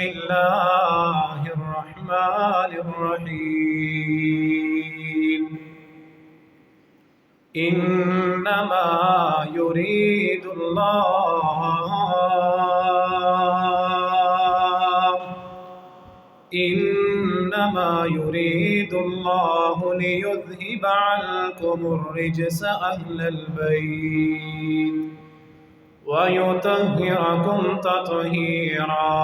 الله الرحمن الرحيم إنما يريد الله ليذهب عنكم الرجس أهل البيت ويطهركم تطهيرا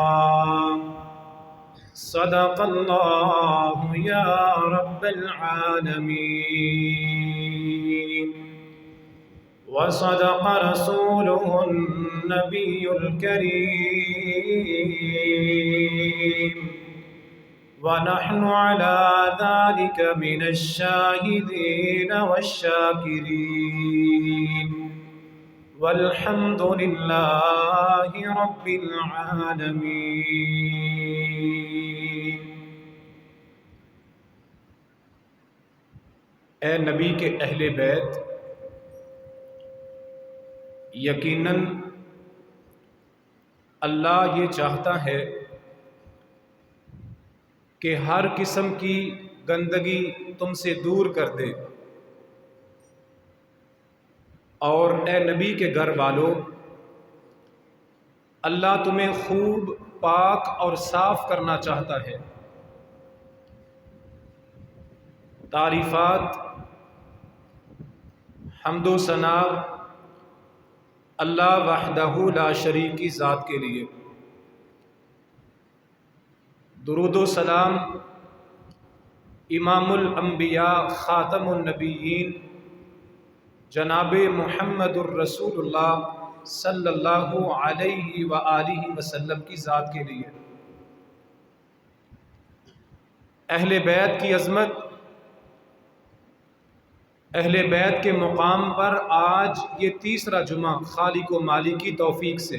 صدق الله يا رب العالمين وصدق رسوله النبي الكريم ونحن على ذلك من الشاهدين والشاكرين والحمد لله رب العالمين۔ اے نبی کے اہل بیت، یقیناً اللہ یہ چاہتا ہے کہ ہر قسم کی گندگی تم سے دور کر دے، اور اے نبی کے گھر والوں، اللہ تمہیں خوب پاک اور صاف کرنا چاہتا ہے۔ تعریفات، حمد و ثنا اللہ وحدہ لا شریک کی ذات کے لیے، درود و سلام امام الانبیاء خاتم النبیین جناب محمد الرسول اللہ صلی اللہ علیہ وآلہ وسلم کی ذات کے لیے۔ اہل بیت کی عظمت، اہل بیت کے مقام پر آج یہ تیسرا جمعہ خالق و مالک کی توفیق سے،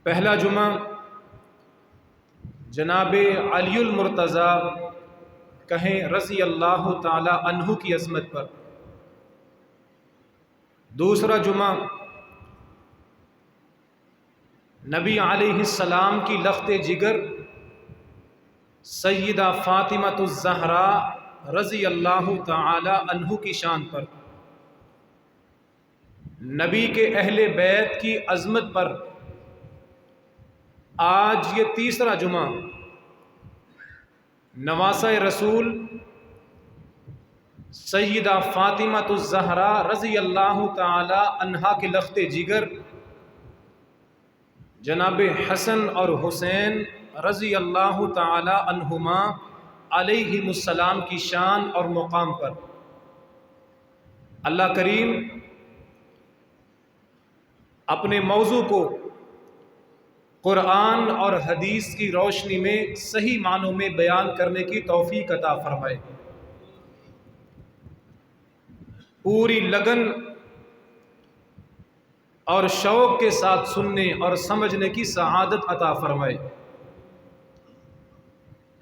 پہلا جمعہ جناب علی المرتضیٰ کہیں رضی اللہ تعالی عنہ کی عظمت پر، دوسرا جمعہ نبی علیہ السلام کی لخت جگر سیدہ فاطمۃ الزہراء رضی اللہ تعالی عنہ کی شان پر، نبی کے اہل بیت کی عظمت پر آج یہ تیسرا جمعہ نواسہ رسول سیدہ فاطمۃ الزہراء رضی اللہ تعالی عنہا کے لخت جگر جناب حسن اور حسین رضی اللہ تعالی عنہما علیہم السلام کی شان اور مقام پر اللہ کریم اپنے موضوع کو قرآن اور حدیث کی روشنی میں صحیح معنوں میں بیان کرنے کی توفیق عطا فرمائے، پوری لگن اور شوق کے ساتھ سننے اور سمجھنے کی سعادت عطا فرمائے۔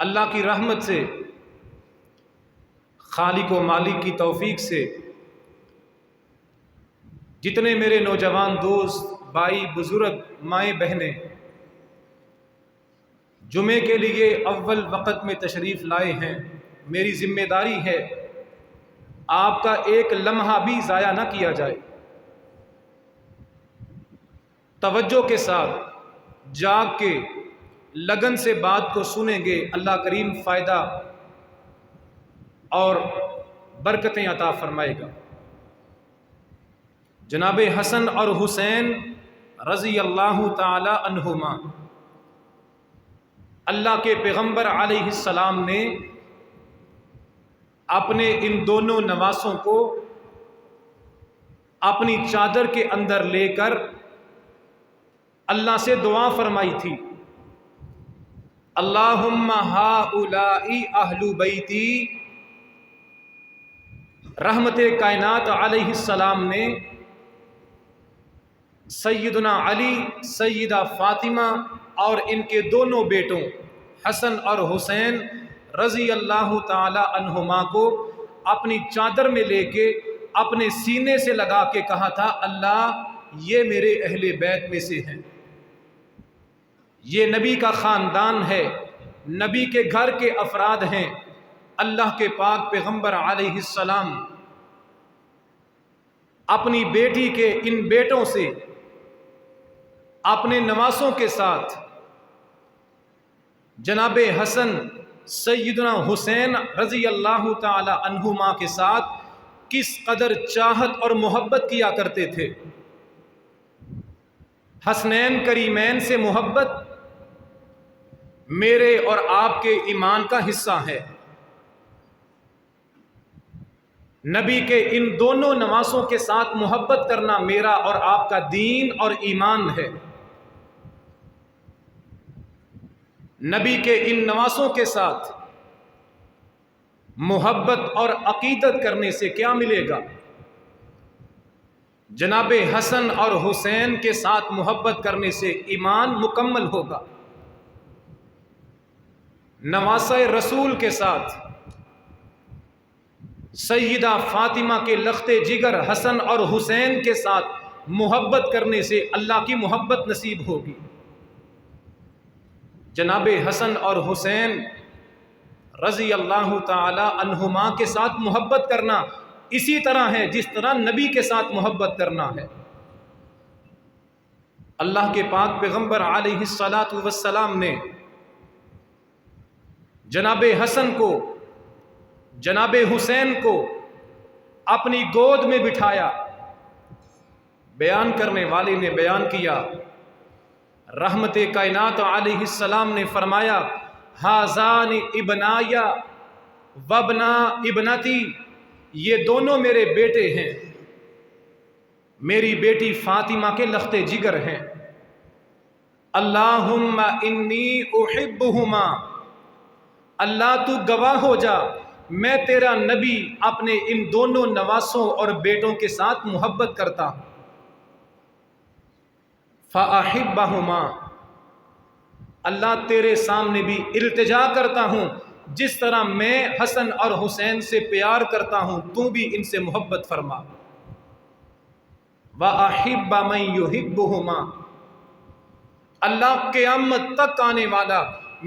اللہ کی رحمت سے، خالق و مالک کی توفیق سے جتنے میرے نوجوان دوست، بھائی، بزرگ، مائیں، بہنیں جمعے کے لیے اول وقت میں تشریف لائے ہیں، میری ذمہ داری ہے آپ کا ایک لمحہ بھی ضائع نہ کیا جائے۔ توجہ کے ساتھ جاگ کے لگن سے بات کو سنیں گے، اللہ کریم فائدہ اور برکتیں عطا فرمائے گا۔ جناب حسن اور حسین رضی اللہ تعالی عنہما، اللہ کے پیغمبر علیہ السلام نے اپنے ان دونوں نواسوں کو اپنی چادر کے اندر لے کر اللہ سے دعا فرمائی تھی، اللہم ہؤلاء اہل بیتی۔ رحمت کائنات علیہ السلام نے سیدنا علی، سیدہ فاطمہ اور ان کے دونوں بیٹوں حسن اور حسین رضی اللہ تعالی عنہما کو اپنی چادر میں لے کے اپنے سینے سے لگا کے کہا تھا، اللہ یہ میرے اہل بیت میں سے ہیں۔ یہ نبی کا خاندان ہے، نبی کے گھر کے افراد ہیں۔ اللہ کے پاک پیغمبر علیہ السلام اپنی بیٹی کے ان بیٹوں سے، اپنے نواسوں کے ساتھ، جناب حسن سیدنا حسین رضی اللہ تعالی عنہما کے ساتھ کس قدر چاہت اور محبت کیا کرتے تھے۔ حسنین کریمین سے محبت میرے اور آپ کے ایمان کا حصہ ہے۔ نبی کے ان دونوں نواسوں کے ساتھ محبت کرنا میرا اور آپ کا دین اور ایمان ہے۔ نبی کے ان نواسوں کے ساتھ محبت اور عقیدت کرنے سے کیا ملے گا؟ جناب حسن اور حسین کے ساتھ محبت کرنے سے ایمان مکمل ہوگا۔ نواسہ رسول کے ساتھ سیدہ فاطمہ کے لخت جگر حسن اور حسین کے ساتھ محبت کرنے سے اللہ کی محبت نصیب ہوگی۔ جناب حسن اور حسین رضی اللہ تعالی عنہما کے ساتھ محبت کرنا اسی طرح ہے جس طرح نبی کے ساتھ محبت کرنا ہے۔ اللہ کے پاک پیغمبر علیہ الصلاۃ والسلام نے جناب حسن کو، جناب حسین کو اپنی گود میں بٹھایا۔ بیان کرنے والے نے بیان کیا، رحمت کائنات علیہ السلام نے فرمایا، ہذان ابنایا وابنا ابنتی، یہ دونوں میرے بیٹے ہیں، میری بیٹی فاطمہ کے لخت جگر ہیں۔ اللہم انی احبہما، اللہ تو گواہ ہو جا میں تیرا نبی اپنے ان دونوں نواسوں اور بیٹوں کے ساتھ محبت کرتا ہوں۔ فَأَحِبَّهُمَا، اللہ تیرے سامنے بھی التجا کرتا ہوں، جس طرح میں حسن اور حسین سے پیار کرتا ہوں تو بھی ان سے محبت فرما۔ وَأَحِبَّ مَن يُحِبُّهُمَا، اللہ قیامت تک آنے والا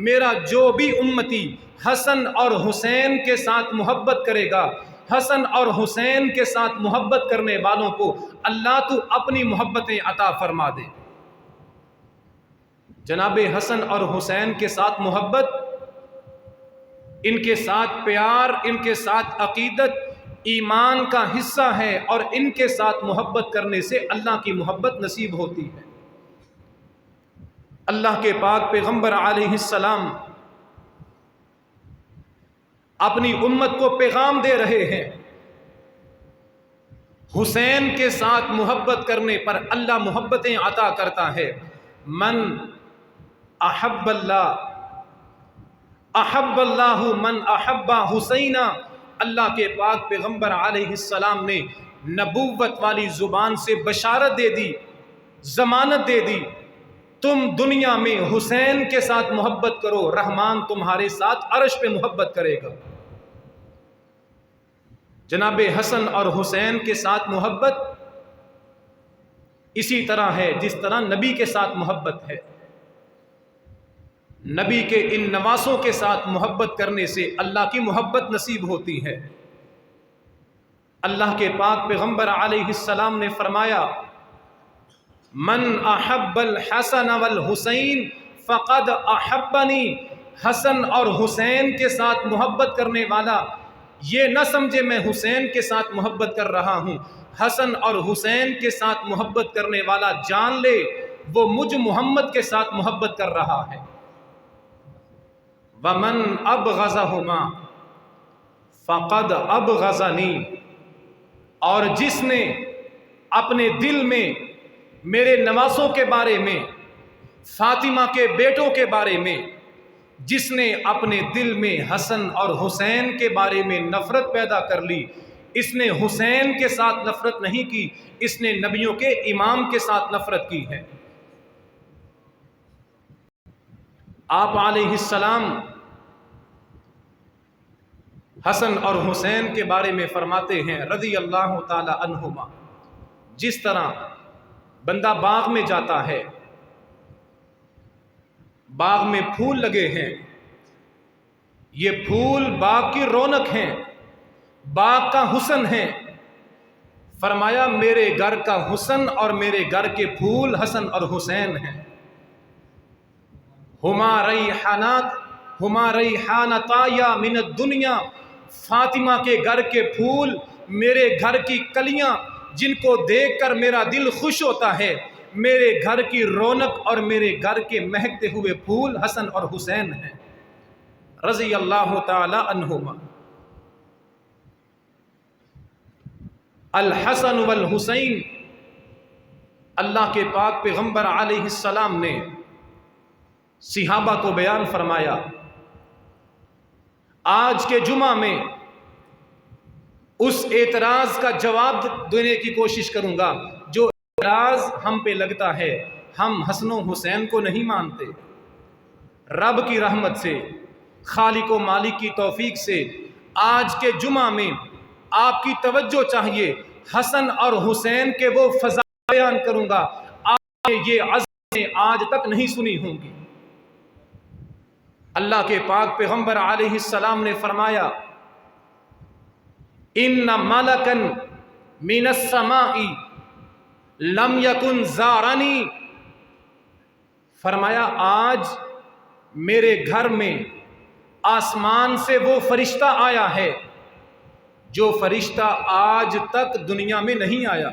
میرا جو بھی امتی حسن اور حسین کے ساتھ محبت کرے گا، حسن اور حسین کے ساتھ محبت کرنے والوں کو اللہ تو اپنی محبتیں عطا فرما دے۔ جناب حسن اور حسین کے ساتھ محبت، ان کے ساتھ پیار، ان کے ساتھ عقیدت ایمان کا حصہ ہے، اور ان کے ساتھ محبت کرنے سے اللہ کی محبت نصیب ہوتی ہے۔ اللہ کے پاک پیغمبر علیہ السلام اپنی امت کو پیغام دے رہے ہیں، حسین کے ساتھ محبت کرنے پر اللہ محبتیں عطا کرتا ہے۔ من احب اللہ احب اللہ من احب حسینہ، اللہ کے پاک پیغمبر علیہ السلام نے نبوت والی زبان سے بشارت دے دی، ضمانت دے دی، تم دنیا میں حسین کے ساتھ محبت کرو، رحمان تمہارے ساتھ عرش پہ محبت کرے گا۔ جناب حسن اور حسین کے ساتھ محبت اسی طرح ہے جس طرح نبی کے ساتھ محبت ہے۔ نبی کے ان نواسوں کے ساتھ محبت کرنے سے اللہ کی محبت نصیب ہوتی ہے۔ اللہ کے پاک پیغمبر علیہ السلام نے فرمایا، من احب الحسن والحسین فقد احبنی، حسن اور حسین کے ساتھ محبت کرنے والا یہ نہ سمجھے میں حسین کے ساتھ محبت کر رہا ہوں، حسن اور حسین کے ساتھ محبت کرنے والا جان لے وہ مجھ محمد کے ساتھ محبت کر رہا ہے۔ ومن ابغضہما فقد ابغضنی، اور جس نے اپنے دل میں میرے نواسوں کے بارے میں، فاطمہ کے بیٹوں کے بارے میں، جس نے اپنے دل میں حسن اور حسین کے بارے میں نفرت پیدا کر لی، اس نے حسین کے ساتھ نفرت نہیں کی، اس نے نبیوں کے امام کے ساتھ نفرت کی ہے۔ آپ علیہ السلام حسن اور حسین کے بارے میں فرماتے ہیں رضی اللہ تعالی عنہما، جس طرح بندہ باغ میں جاتا ہے، باغ میں پھول لگے ہیں، یہ پھول باغ کی رونق ہیں، باغ کا حسن ہے۔ فرمایا میرے گھر کا حسن اور میرے گھر کے پھول حسن اور حسین ہیں۔ ہما ریحانتایا من الدنیا، فاطمہ کے گھر کے پھول میرے گھر کی کلیاں جن کو دیکھ کر میرا دل خوش ہوتا ہے، میرے گھر کی رونق اور میرے گھر کے مہکتے ہوئے پھول حسن اور حسین ہیں رضی اللہ تعالی عنہما۔ الحسن والحسین، اللہ کے پاک پیغمبر علیہ السلام نے صحابہ کو بیان فرمایا۔ آج کے جمعہ میں اس اعتراض کا جواب دینے کی کوشش کروں گا جو اعتراض ہم پہ لگتا ہے۔ ہم حسن و حسین کو نہیں مانتے۔ رب کی رحمت سے، خالق و مالک کی توفیق سے آج کے جمعہ میں آپ کی توجہ چاہیے، حسن اور حسین کے وہ فضائل بیان کروں گا آپ نے یہ عظمتیں آج تک نہیں سنی ہوں گی۔ اللہ کے پاک پیغمبر علیہ السلام نے فرمایا ان ملکا من السماء لم یکن زارنی، فرمایا آج میرے گھر میں آسمان سے وہ فرشتہ آیا ہے جو فرشتہ آج تک دنیا میں نہیں آیا۔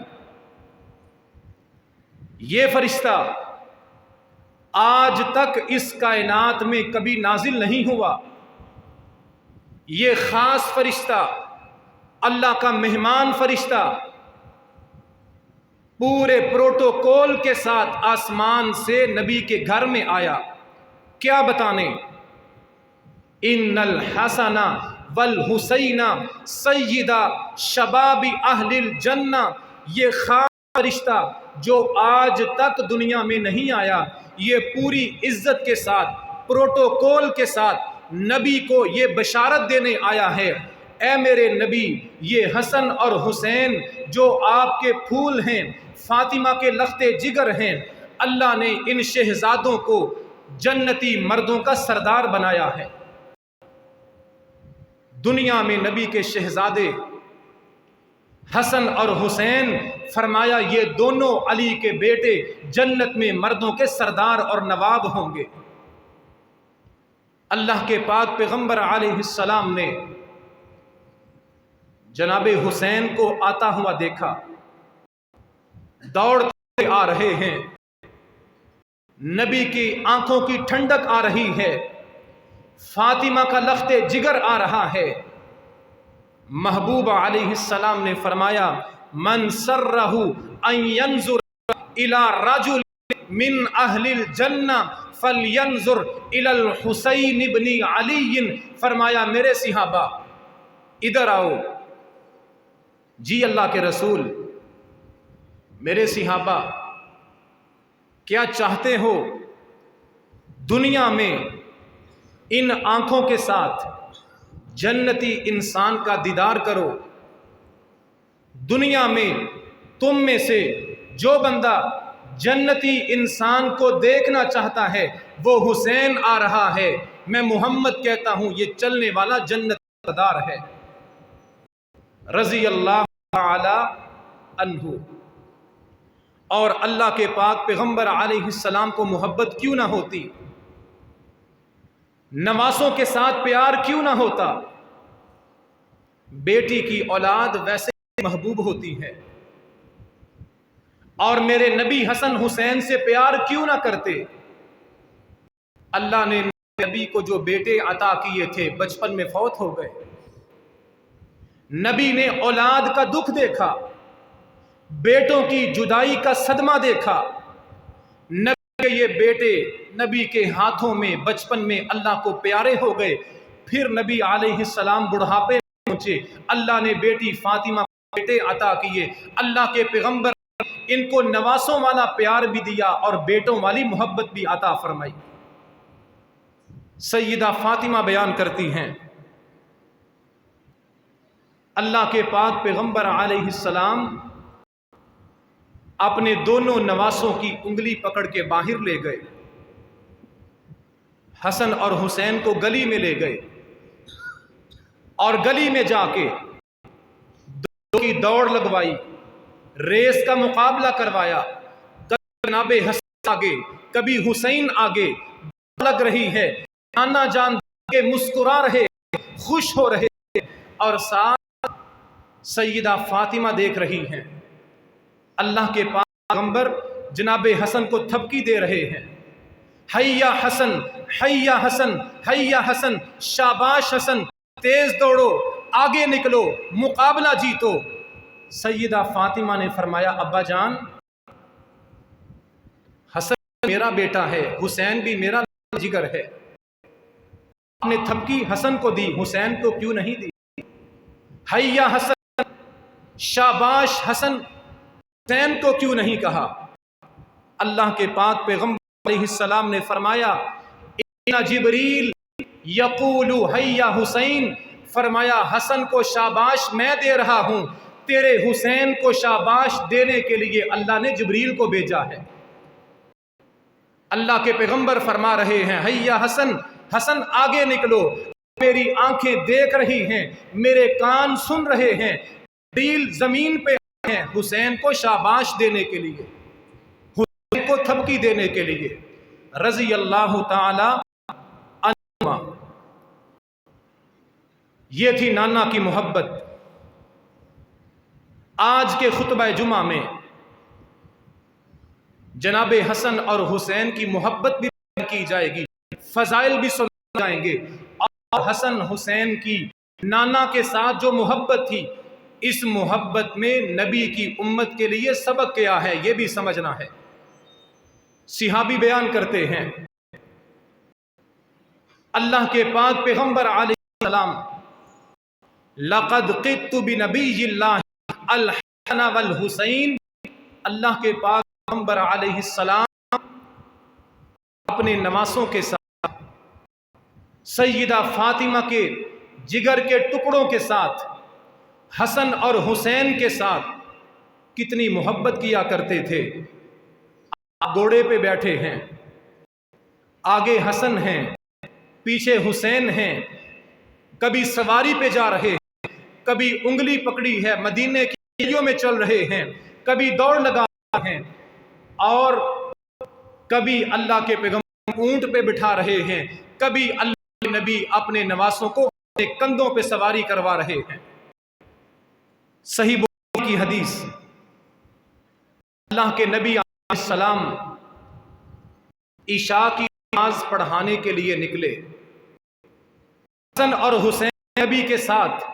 یہ فرشتہ آج تک اس کائنات میں کبھی نازل نہیں ہوا۔ یہ خاص فرشتہ، اللہ کا مہمان فرشتہ پورے پروٹوکول کے ساتھ آسمان سے نبی کے گھر میں آیا۔ کیا بتانے؟ ان الحسن والحسین سیدہ شباب اہل الجنہ، یہ خاص فرشتہ جو آج تک دنیا میں نہیں آیا، یہ پوری عزت کے ساتھ پروٹوکول کے ساتھ نبی کو یہ بشارت دینے آیا ہے، اے میرے نبی یہ حسن اور حسین جو آپ کے پھول ہیں، فاطمہ کے لخت جگر ہیں، اللہ نے ان شہزادوں کو جنتی مردوں کا سردار بنایا ہے۔ دنیا میں نبی کے شہزادے حسن اور حسین، فرمایا یہ دونوں علی کے بیٹے جنت میں مردوں کے سردار اور نواب ہوں گے۔ اللہ کے پاک پیغمبر علیہ السلام نے جناب حسین کو آتا ہوا دیکھا، دوڑتے آ رہے ہیں، نبی کی آنکھوں کی ٹھنڈک آ رہی ہے، فاطمہ کا لخت جگر آ رہا ہے۔ محبوب علیہ السلام نے فرمایا من سرہ ان ینظر الی رجل من اہل الجنہ فلینظر الی الحسین ابن علی، فرمایا میرے صحابہ ادھر آؤ۔ جی اللہ کے رسول، میرے صحابہ کیا چاہتے ہو؟ دنیا میں ان آنکھوں کے ساتھ جنتی انسان کا دیدار کرو۔ دنیا میں تم میں سے جو بندہ جنتی انسان کو دیکھنا چاہتا ہے وہ حسین آ رہا ہے، میں محمد کہتا ہوں یہ چلنے والا جنت کا دار ہے رضی اللہ تعالی عنہ۔ اور اللہ کے پاک پیغمبر علیہ السلام کو محبت کیوں نہ ہوتی، نواسوں کے ساتھ پیار کیوں نہ ہوتا؟ بیٹی کی اولاد ویسے محبوب ہوتی ہے، اور میرے نبی حسن حسین سے پیار کیوں نہ کرتے؟ اللہ نے نبی کو جو بیٹے عطا کیے تھے بچپن میں فوت ہو گئے۔ نبی نے اولاد کا دکھ دیکھا، بیٹوں کی جدائی کا صدمہ دیکھا۔ نبی کے یہ بیٹے نبی کے ہاتھوں میں بچپن میں اللہ کو پیارے ہو گئے، پھر نبی علیہ السلام بڑھاپے میں پہنچے، اللہ نے بیٹی فاطمہ کو بیٹے عطا کیے۔ اللہ کے پیغمبر ان کو نواسوں والا پیار بھی دیا اور بیٹوں والی محبت بھی عطا فرمائی۔ سیدہ فاطمہ بیان کرتی ہیں اللہ کے پاک پیغمبر علیہ السلام اپنے دونوں نواسوں کی انگلی پکڑ کے باہر لے گئے۔ حسن اور حسین کو گلی میں لے گئے اور گلی میں جا کے دونوں کی دوڑ لگوائی، ریس کا مقابلہ کروایا۔ کبھی جناب حسن آگے، کبھی حسین آگے، لگ رہی ہے، نانا جان کے مسکرا رہے، خوش ہو رہے، اور ساتھ سیدہ فاطمہ دیکھ رہی ہیں۔ اللہ کے پاک پیغمبر جناب حسن کو تھپکی دے رہے ہیں، حیا حسن، حیا حسن، حیا حسن، شاباش حسن، تیز دوڑو، آگے نکلو، مقابلہ جیتو۔ سیدہ فاطمہ نے فرمایا ابا جان، حسن میرا بیٹا ہے، حسین بھی میرا جگر ہے، آپ نے تھپکی حسن کو دی، حسین کو کیوں نہیں دی؟ حیا حسن، شاباش حسن، حسین کو کیوں نہیں کہا؟ اللہ کے پاک پیغمبر علیہ السلام نے فرمایا ان جبریل یقول حیا حسین، فرمایا حسن کو شاباش میں دے رہا ہوں، تیرے حسین کو شاباش دینے کے لیے اللہ نے جبریل کو بھیجا ہے۔ اللہ کے پیغمبر فرما رہے ہیں حیا حسن، حسن آگے نکلو، میری آنکھیں دیکھ رہی ہیں، میرے کان سن رہے ہیں، جبریل زمین پہ ہیں حسین کو شاباش دینے کے لیے، حسین کو تھپکی دینے کے لیے، رضی اللہ تعالی عنہ۔ یہ تھی نانا کی محبت۔ آج کے خطبہ جمعہ میں جناب حسن اور حسین کی محبت بھی بیان کی جائے گی، فضائل بھی سنائے جائیں گے، اور حسن حسین کی نانا کے ساتھ جو محبت تھی، اس محبت میں نبی کی امت کے لیے سبق کیا ہے یہ بھی سمجھنا ہے۔ صحابی بیان کرتے ہیں اللہ کے پاک پیغمبر علیہ السلام لقد قدت بنبی اللہ الحسن والحسین، اللہ کے پاک پیغمبر علیہ السلام اپنے نواسوں کے ساتھ، سیدہ فاطمہ کے جگر کے ٹکڑوں کے ساتھ، حسن اور حسین کے ساتھ کتنی محبت کیا کرتے تھے۔ آپ گھوڑے پہ بیٹھے ہیں، آگے حسن ہیں، پیچھے حسین ہیں، کبھی سواری پہ جا رہے ہیں، کبھی انگلی پکڑی ہے مدینے کی گلیوں میں چل رہے ہیں، کبھی دوڑ لگا رہے ہیں، اور کبھی اللہ کے پیغمبر اونٹ پہ بٹھا رہے ہیں، کبھی اللہ کے نبی اپنے نواسوں کو اپنے کندھوں پہ سواری کروا رہے ہیں۔ صحیح بخاری کی حدیث، اللہ کے نبی علیہ السلام عشاء کی نماز پڑھانے کے لیے نکلے، حسن اور حسین نبی کے ساتھ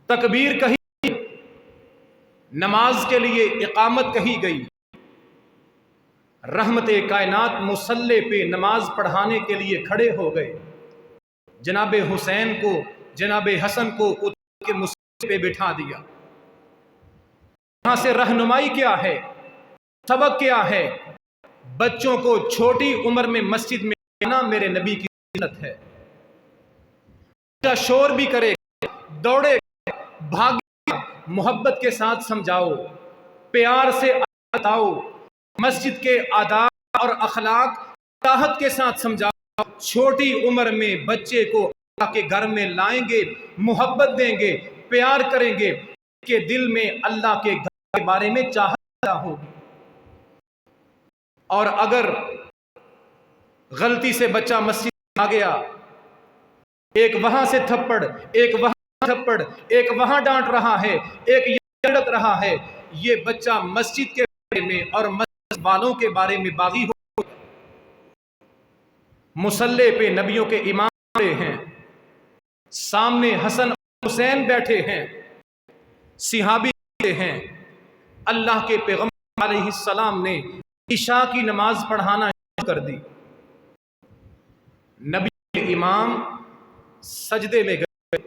تکبیر کہی، نماز کے لیے اقامت کہی گئی، رحمت کائنات مصلی پہ نماز پڑھانے کے لیے کھڑے ہو گئے، جناب حسین کو، جناب حسن کو اتار کے مصلی پہ بٹھا دیا۔ یہاں سے رہنمائی کیا ہے، سبق کیا ہے؟ بچوں کو چھوٹی عمر میں مسجد میں آنا میرے نبی کی سنت ہے۔ بچہ شور بھی کرے، دوڑے، بھاگے، محبت کے ساتھ سمجھاؤ، پیار سے بتاؤ، مسجد کے آداب اور اخلاق طاعت کے ساتھ سمجھاؤ۔ چھوٹی عمر میں بچے کو اللہ کے گھر میں لائیں گے، محبت دیں گے، پیار کریں گے، کہ دل میں اللہ کے گھر کے بارے میں چاہت پیدا ہوگی۔ اور اگر غلطی سے بچہ مسجد میں آ گیا، ایک وہاں سے تھپڑ، ایک وہاں تھپڑ، ایک وہاں ڈانٹ رہا ہے، ایک یہ لڑک رہا ہے، یہ بچہ مسجد کے بارے میں اور مسجد والوں کے بارے میں باغی ہو۔ مصلی پہ نبیوں کے امام کھڑے ہیں، سامنے حسن اور حسین بیٹھے ہیں، صحابی بیٹھے ہیں، اللہ کے پیغمبر علیہ السلام نے عشاء کی نماز پڑھانا شروع کر دی۔ نبی کے امام سجدے میں گئے،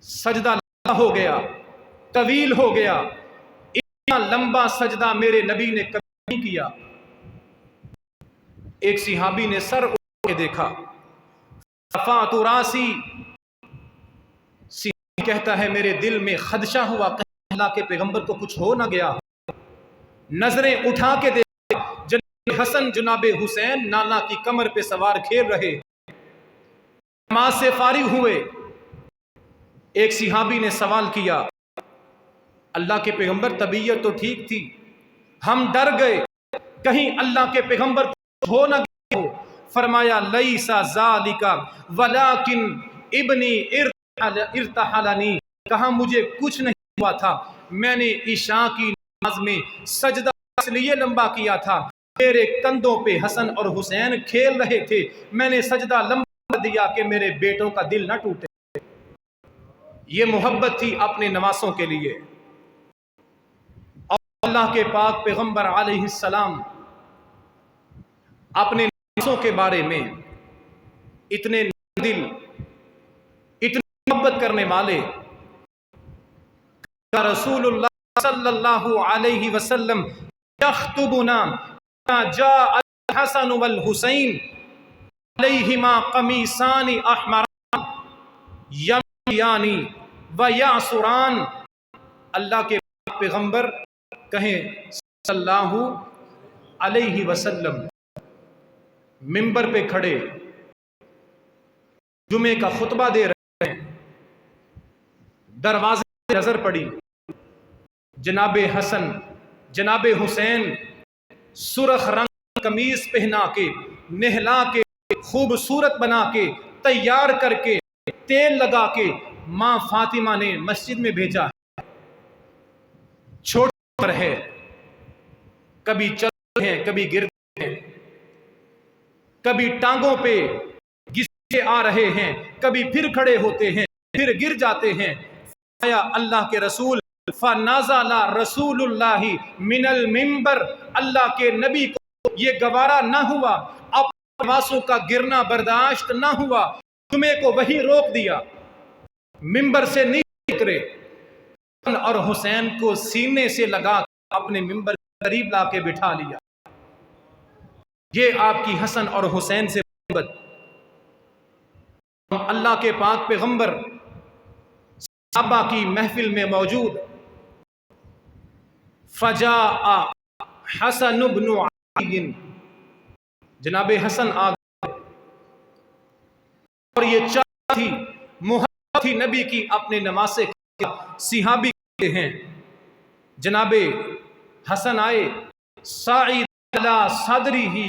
سجدہ لمبا ہو گیا، طویل ہو گیا، اتنا لمبا سجدہ میرے نبی نے کبھی نہیں کیا۔ ایک صحابی نے سر اٹھا کے دیکھا، رفعت راسی، صحابی کہتا ہے میرے دل میں خدشہ ہوا کہ اللہ کے پیغمبر کو کچھ ہو نہ گیا، نظریں اٹھا کے دیکھا، جناب حسن جناب حسین نانا کی کمر پہ سوار کھیل رہے، نماز سے فارغ ہوئے، ایک صحابی نے سوال کیا، اللہ کے پیغمبر طبیعت تو ٹھیک تھی، ہم ڈر گئے کہیں اللہ کے پیغمبر کو ہو نہ گیا ہو۔ فرمایا لیسا ذالکا ولکن ابنی ارتحلنی، کہا مجھے کچھ نہیں ہوا تھا، میں نے عشاء کی نماز میں سجدہ اس لیے لمبا کیا تھا، میرے کندھوں پہ حسن اور حسین کھیل رہے تھے، میں نے سجدہ لمبا کر دیا کہ میرے بیٹوں کا دل نہ ٹوٹے۔ یہ محبت تھی اپنے نواسوں کے لیے۔ اور اللہ کے پاک پیغمبر علیہ السلام اپنے نواسوں کے بارے میں اتنے دل، اتنی محبت کرنے والے، رسول اللہ صلی اللہ علیہ وسلم یخطبنا جاء الحسن والحسین علیہما قمیصان احمران یمشیان ویعصران، اللہ کے پیغمبر کہیں صلی اللہ علیہ وسلم منبر پہ کھڑے جمعے کا خطبہ دے رہے ہیں، دروازے سے نظر پڑی، جناب حسن جناب حسین سرخ رنگ قمیص پہنا کے، نہلا کے، خوبصورت بنا کے، تیار کر کے، تیل لگا کے ماں فاطمہ نے مسجد میں بھیجا ہے۔ چھوٹے پر ہے، کبھی چلتے ہیں، کبھی گرتے ہیں، کبھی ٹانگوں پہ گھسے آ رہے ہیں، کبھی پھر کھڑے ہوتے ہیں، پھر گر جاتے ہیں۔ آیا اللہ کے رسول فَنَزَلَ رَسُولُ اللَّهِ مِنَ الْمِنبَرِ، اللہ کے نبی کو یہ گوارا نہ ہوا، اپنے نواسوں کا گرنا برداشت نہ ہوا، تمہیں کو وہی روک دیا، منبر سے نہیں اترے، اور حسین کو سینے سے لگا اپنے منبر قریب لا کے بٹھا لیا۔ یہ آپ کی حسن اور حسین سے محبت۔ اللہ کے پاک پیغمبر صحابہ کی محفل میں موجود، فجاء حسن بن علی، جناب حسن آ گئے، اور یہ چاہت تھی، محبت تھی نبی کی اپنے نواسے کی۔ صحابی کہتے ہیں جناب حسن آئے، سعید علی صدری ہی،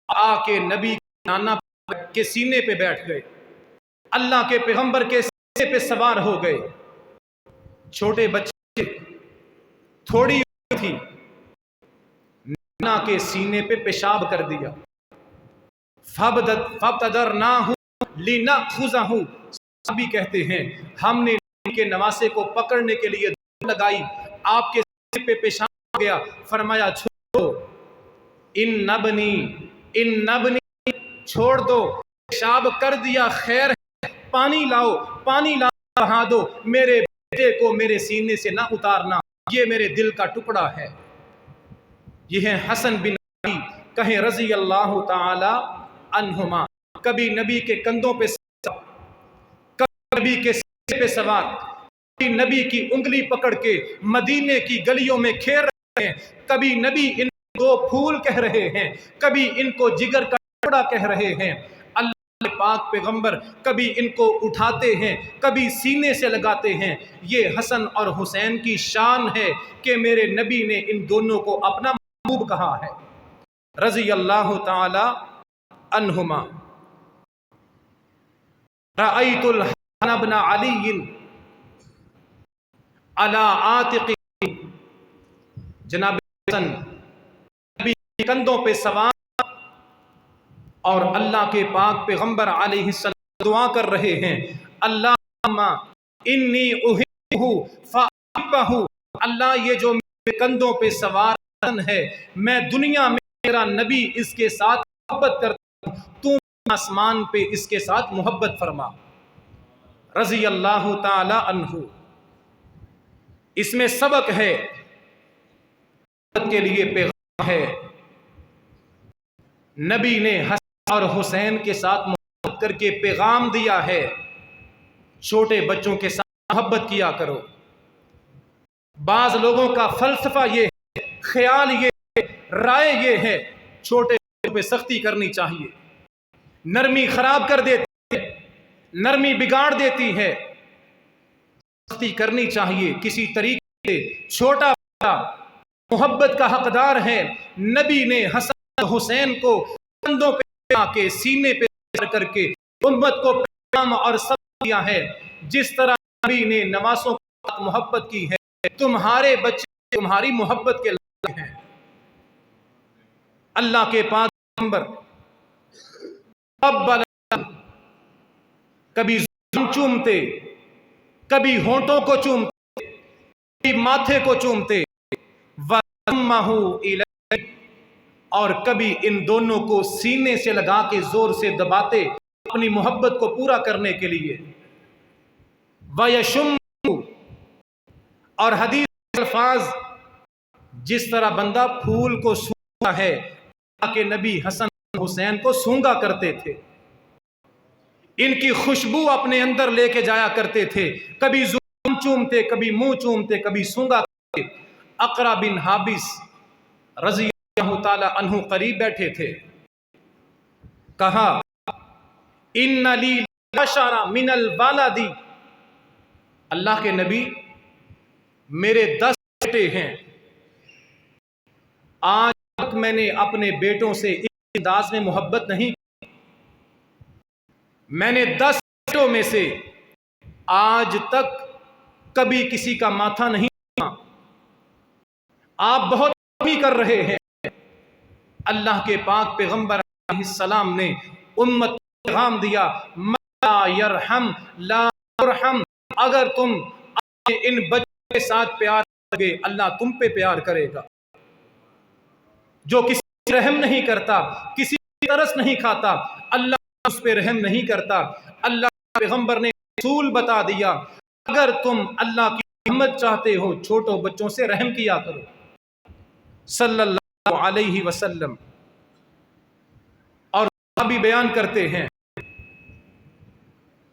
آ کے نبی نانا کے سینے پہ بیٹھ گئے، اللہ کے پیغمبر کے سینے پہ سوار ہو گئے۔ چھوٹے بچے تھوڑی تھی، نانا کے سینے پہ پیشاب کر دیا، فَابْتَدَرْنَاهُ لِنَأْخُذَهُ، صحابی کہتے ہیں ہم نے نبی کے نواسے کو پکڑنے کے لیے دوڑ لگائی، آپ کے سینے پہ پیشاب ہو گیا، فرمایا چھوڑو، ان نبنی چھوڑ دو، پیشاب کر دیا خیر ہے، پانی لاؤ، پانی لا بہا دو، میرے بیٹے کو میرے سینے سے نہ اتارنا، یہ میرے دل کا ٹکڑا ہے۔ یہ ہے حسن بن علی، کہیں رضی اللہ تعالی عنہما، کبھی نبی کے کندھوں پہ سوار، کبھی نبی کے سینے پہ سوار، کبھی نبی کی انگلی پکڑ کے مدینے کی گلیوں میں کھیر رہے ہیں، کبھی نبی ان کو پھول کہہ رہے ہیں، کبھی ان کو جگر کا ٹکڑا کہہ رہے ہیں۔ اللہ پاک پیغمبر کبھی ان کو اٹھاتے ہیں، کبھی سینے سے لگاتے ہیں۔ یہ حسن اور حسین کی شان ہے کہ میرے نبی نے ان دونوں کو اپنا محبوب کہا ہے، رضی اللہ تعالی عنہما۔ رأیت الحسن بن علی علی عاتق، جناب حسن نبی کے کندھوں پہ سوار، اور اللہ کے پاک پیغمبر علیہ السلام دعا کر رہے ہیں، اللہم انی احبہ فاحبہ، اللہ یہ جو میرے کندھوں پہ سوار ہے، میں دنیا میں میرا نبی اس کے ساتھ محبت کرتا ہوں، تو آسمان پہ اس کے ساتھ محبت فرما، رضی اللہ تعالی عنہ۔ اس میں سبق ہے، کے لیے پیغام ہے، نبی نے حسن اور حسین کے ساتھ محبت کر کے پیغام دیا ہے، چھوٹے بچوں کے ساتھ محبت کیا کرو۔ بعض لوگوں کا فلسفہ یہ ہے، خیال یہ ہے، رائے یہ ہے چھوٹے پہ سختی کرنی چاہیے. نرمی خراب کر دیتی ہے، نرمی بگاڑ دیتی ہے. سختی کرنی چاہیے کسی طریقے سے. چھوٹا بڑا محبت کا حقدار ہے. نبی نے حسن حسین کو کندھوں پہ آ کے سینے پہ کر کے امت کو پیغام اور سبق دیا ہے. جس طرح نبی نے نواسوں کے ساتھ محبت کی ہے، تمہارے بچے تمہاری محبت کے لائق ہیں. اللہ کے پاک پیغمبر کبھی زبان چومتے، کبھی ہونٹوں کو چومتے، کبھی ماتھے کو چومتے، وَضَمَّهُ إِلَيْهِ، اور کبھی ان دونوں کو سینے سے لگا کے زور سے دباتے اپنی محبت کو پورا کرنے کے لیے. وَيَشُمُّ، اور حدیث کے الفاظ جس طرح بندہ پھول کو سونگتا ہے، اللہ کے نبی حسن حسین کو سونگا کرتے تھے. ان کی خوشبو اپنے اندر لے کے جایا کرتے تھے. کبھی زبان چومتے، کبھی منہ چومتے، کبھی سونگا کرتے. اقرا بن حابس رضی اللہ تعالی عنہ قریب بیٹھے تھے. کہا ان لی بشرا من الولد، اللہ کے نبی میرے 10 بیٹے ہیں. آج تک میں نے اپنے بیٹوں سے اس انداز میں محبت نہیں کی. میں نے 10 بیٹوں میں سے آج تک کبھی کسی کا ماتھا نہیں چوما. آپ بہت کمی کر رہے ہیں. اللہ کے پاک پیغمبر علیہ السلام نے امت کو پیغام دیا، لا یرحم لا یرحم. اگر تم اپنے ان بچوں کے ساتھ پیار کرو گے، اللہ تم پہ پیار کرے گا. جو کسی پر رحم نہیں کرتا، کسی کی ترس نہیں کھاتا، اللہ اس پہ رحم نہیں کرتا. اللہ کے پیغمبر نے اصول بتا دیا، اگر تم اللہ کی رحمت چاہتے ہو چھوٹوں بچوں سے رحم کیا کرو. صلی اللہ علیہ وسلم. اور صحابی بیان کرتے ہیں،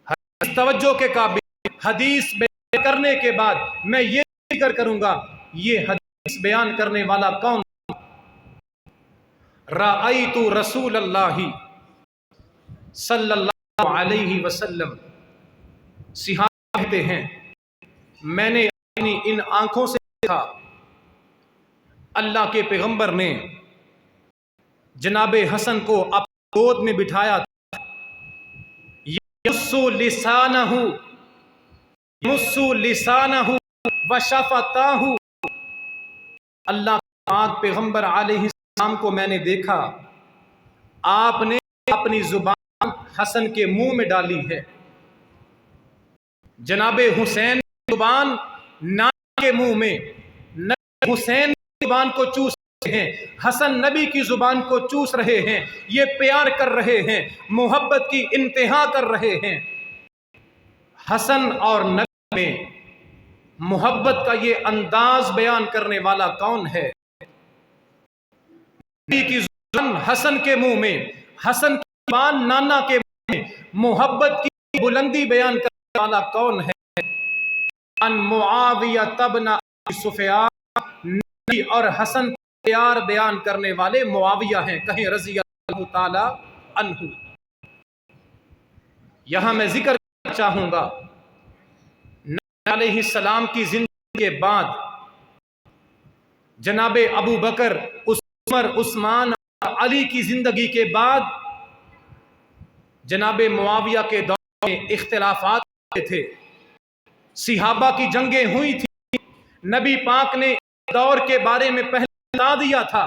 حدیث توجہ کے قابل، حدیث بیان کرنے کے بعد میں یہ ذکر کروں گا یہ حدیث بیان کرنے والا کون؟ رأیت رسول اللہ صلی اللہ علیہ وسلم. صحابہ کہتے ہیں میں نے اپنی ان آنکھوں سے دیکھا اللہ کے پیغمبر نے جناب حسن کو اپنی گود میں بٹھایا تھا. یمسو لسانہ، یمسو لسانہ وشفتاہ. اللہ کے پاک پیغمبر علیہ السلام کو میں نے دیکھا، آپ نے اپنی زبان حسن کے منہ میں ڈالی ہے. جناب حسین کی زبان نانا کے منہ میں، نبی حسین کی زبان کو چوس رہے ہیں، حسن نبی کی زبان کو چوس رہے ہیں. یہ پیار کر رہے ہیں، محبت کی انتہا کر رہے ہیں. حسن اور نبی میں محبت کا یہ انداز بیان کرنے والا کون ہے؟ نبی کی زبان حسن کے منہ میں، حسن کی زبان نانا کے منہ میں، محبت کی بلندی بیان کرنے والا کون ہے؟ ان معاویہ بن ابی سفیان. نبی اور حسن پیار بیان کرنے والے معاویہ ہیں. کہیں رضی اللہ تعالی عنہ. یہاں میں ذکر کرنا چاہوں گا نبی علیہ السلام کی زندگی کے بعد جناب ابو بکر، عمر، عثمان اور علی کی زندگی کے بعد جناب معاویہ کے دور میں اختلافات ہوتے تھے. صحابہ کی جنگیں ہوئی تھی. نبی پاک نے دور کے بارے میں پہلے بتا دیا تھا.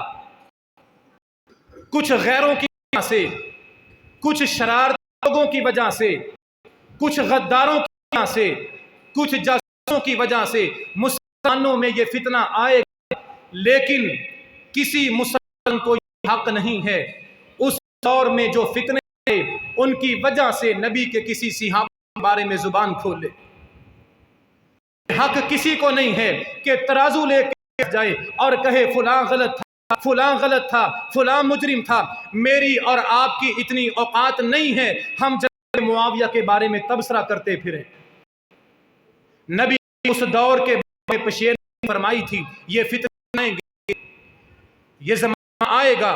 کچھ غیروں کی وجہ سے، کچھ شرارتی لوگوں کی وجہ سے، کچھ غداروں کی وجہ سے، کچھ جاسوسوں کی وجہ سے مسلمانوں میں یہ فتنہ آئے گا. لیکن کسی مسلمان کو یہ حق نہیں ہے اس دور میں جو فتنے تھے ان کی وجہ سے نبی کے کسی صحابہ کے بارے میں زبان کھولے. حق کسی کو نہیں ہے کہ ترازو لے کے جائے اور کہے فلاں غلط تھا، فلاں غلط تھا، فلاں مجرم تھا. میری اور آپ کی اتنی اوقات نہیں ہے ہم جناب معاویہ کے بارے میں تبصرہ کرتے پھریں. نبی اس دور کے بارے میں پشیز فرمائی تھی، یہ فتنہ آئیں گے، یہ زمانہ آئے گا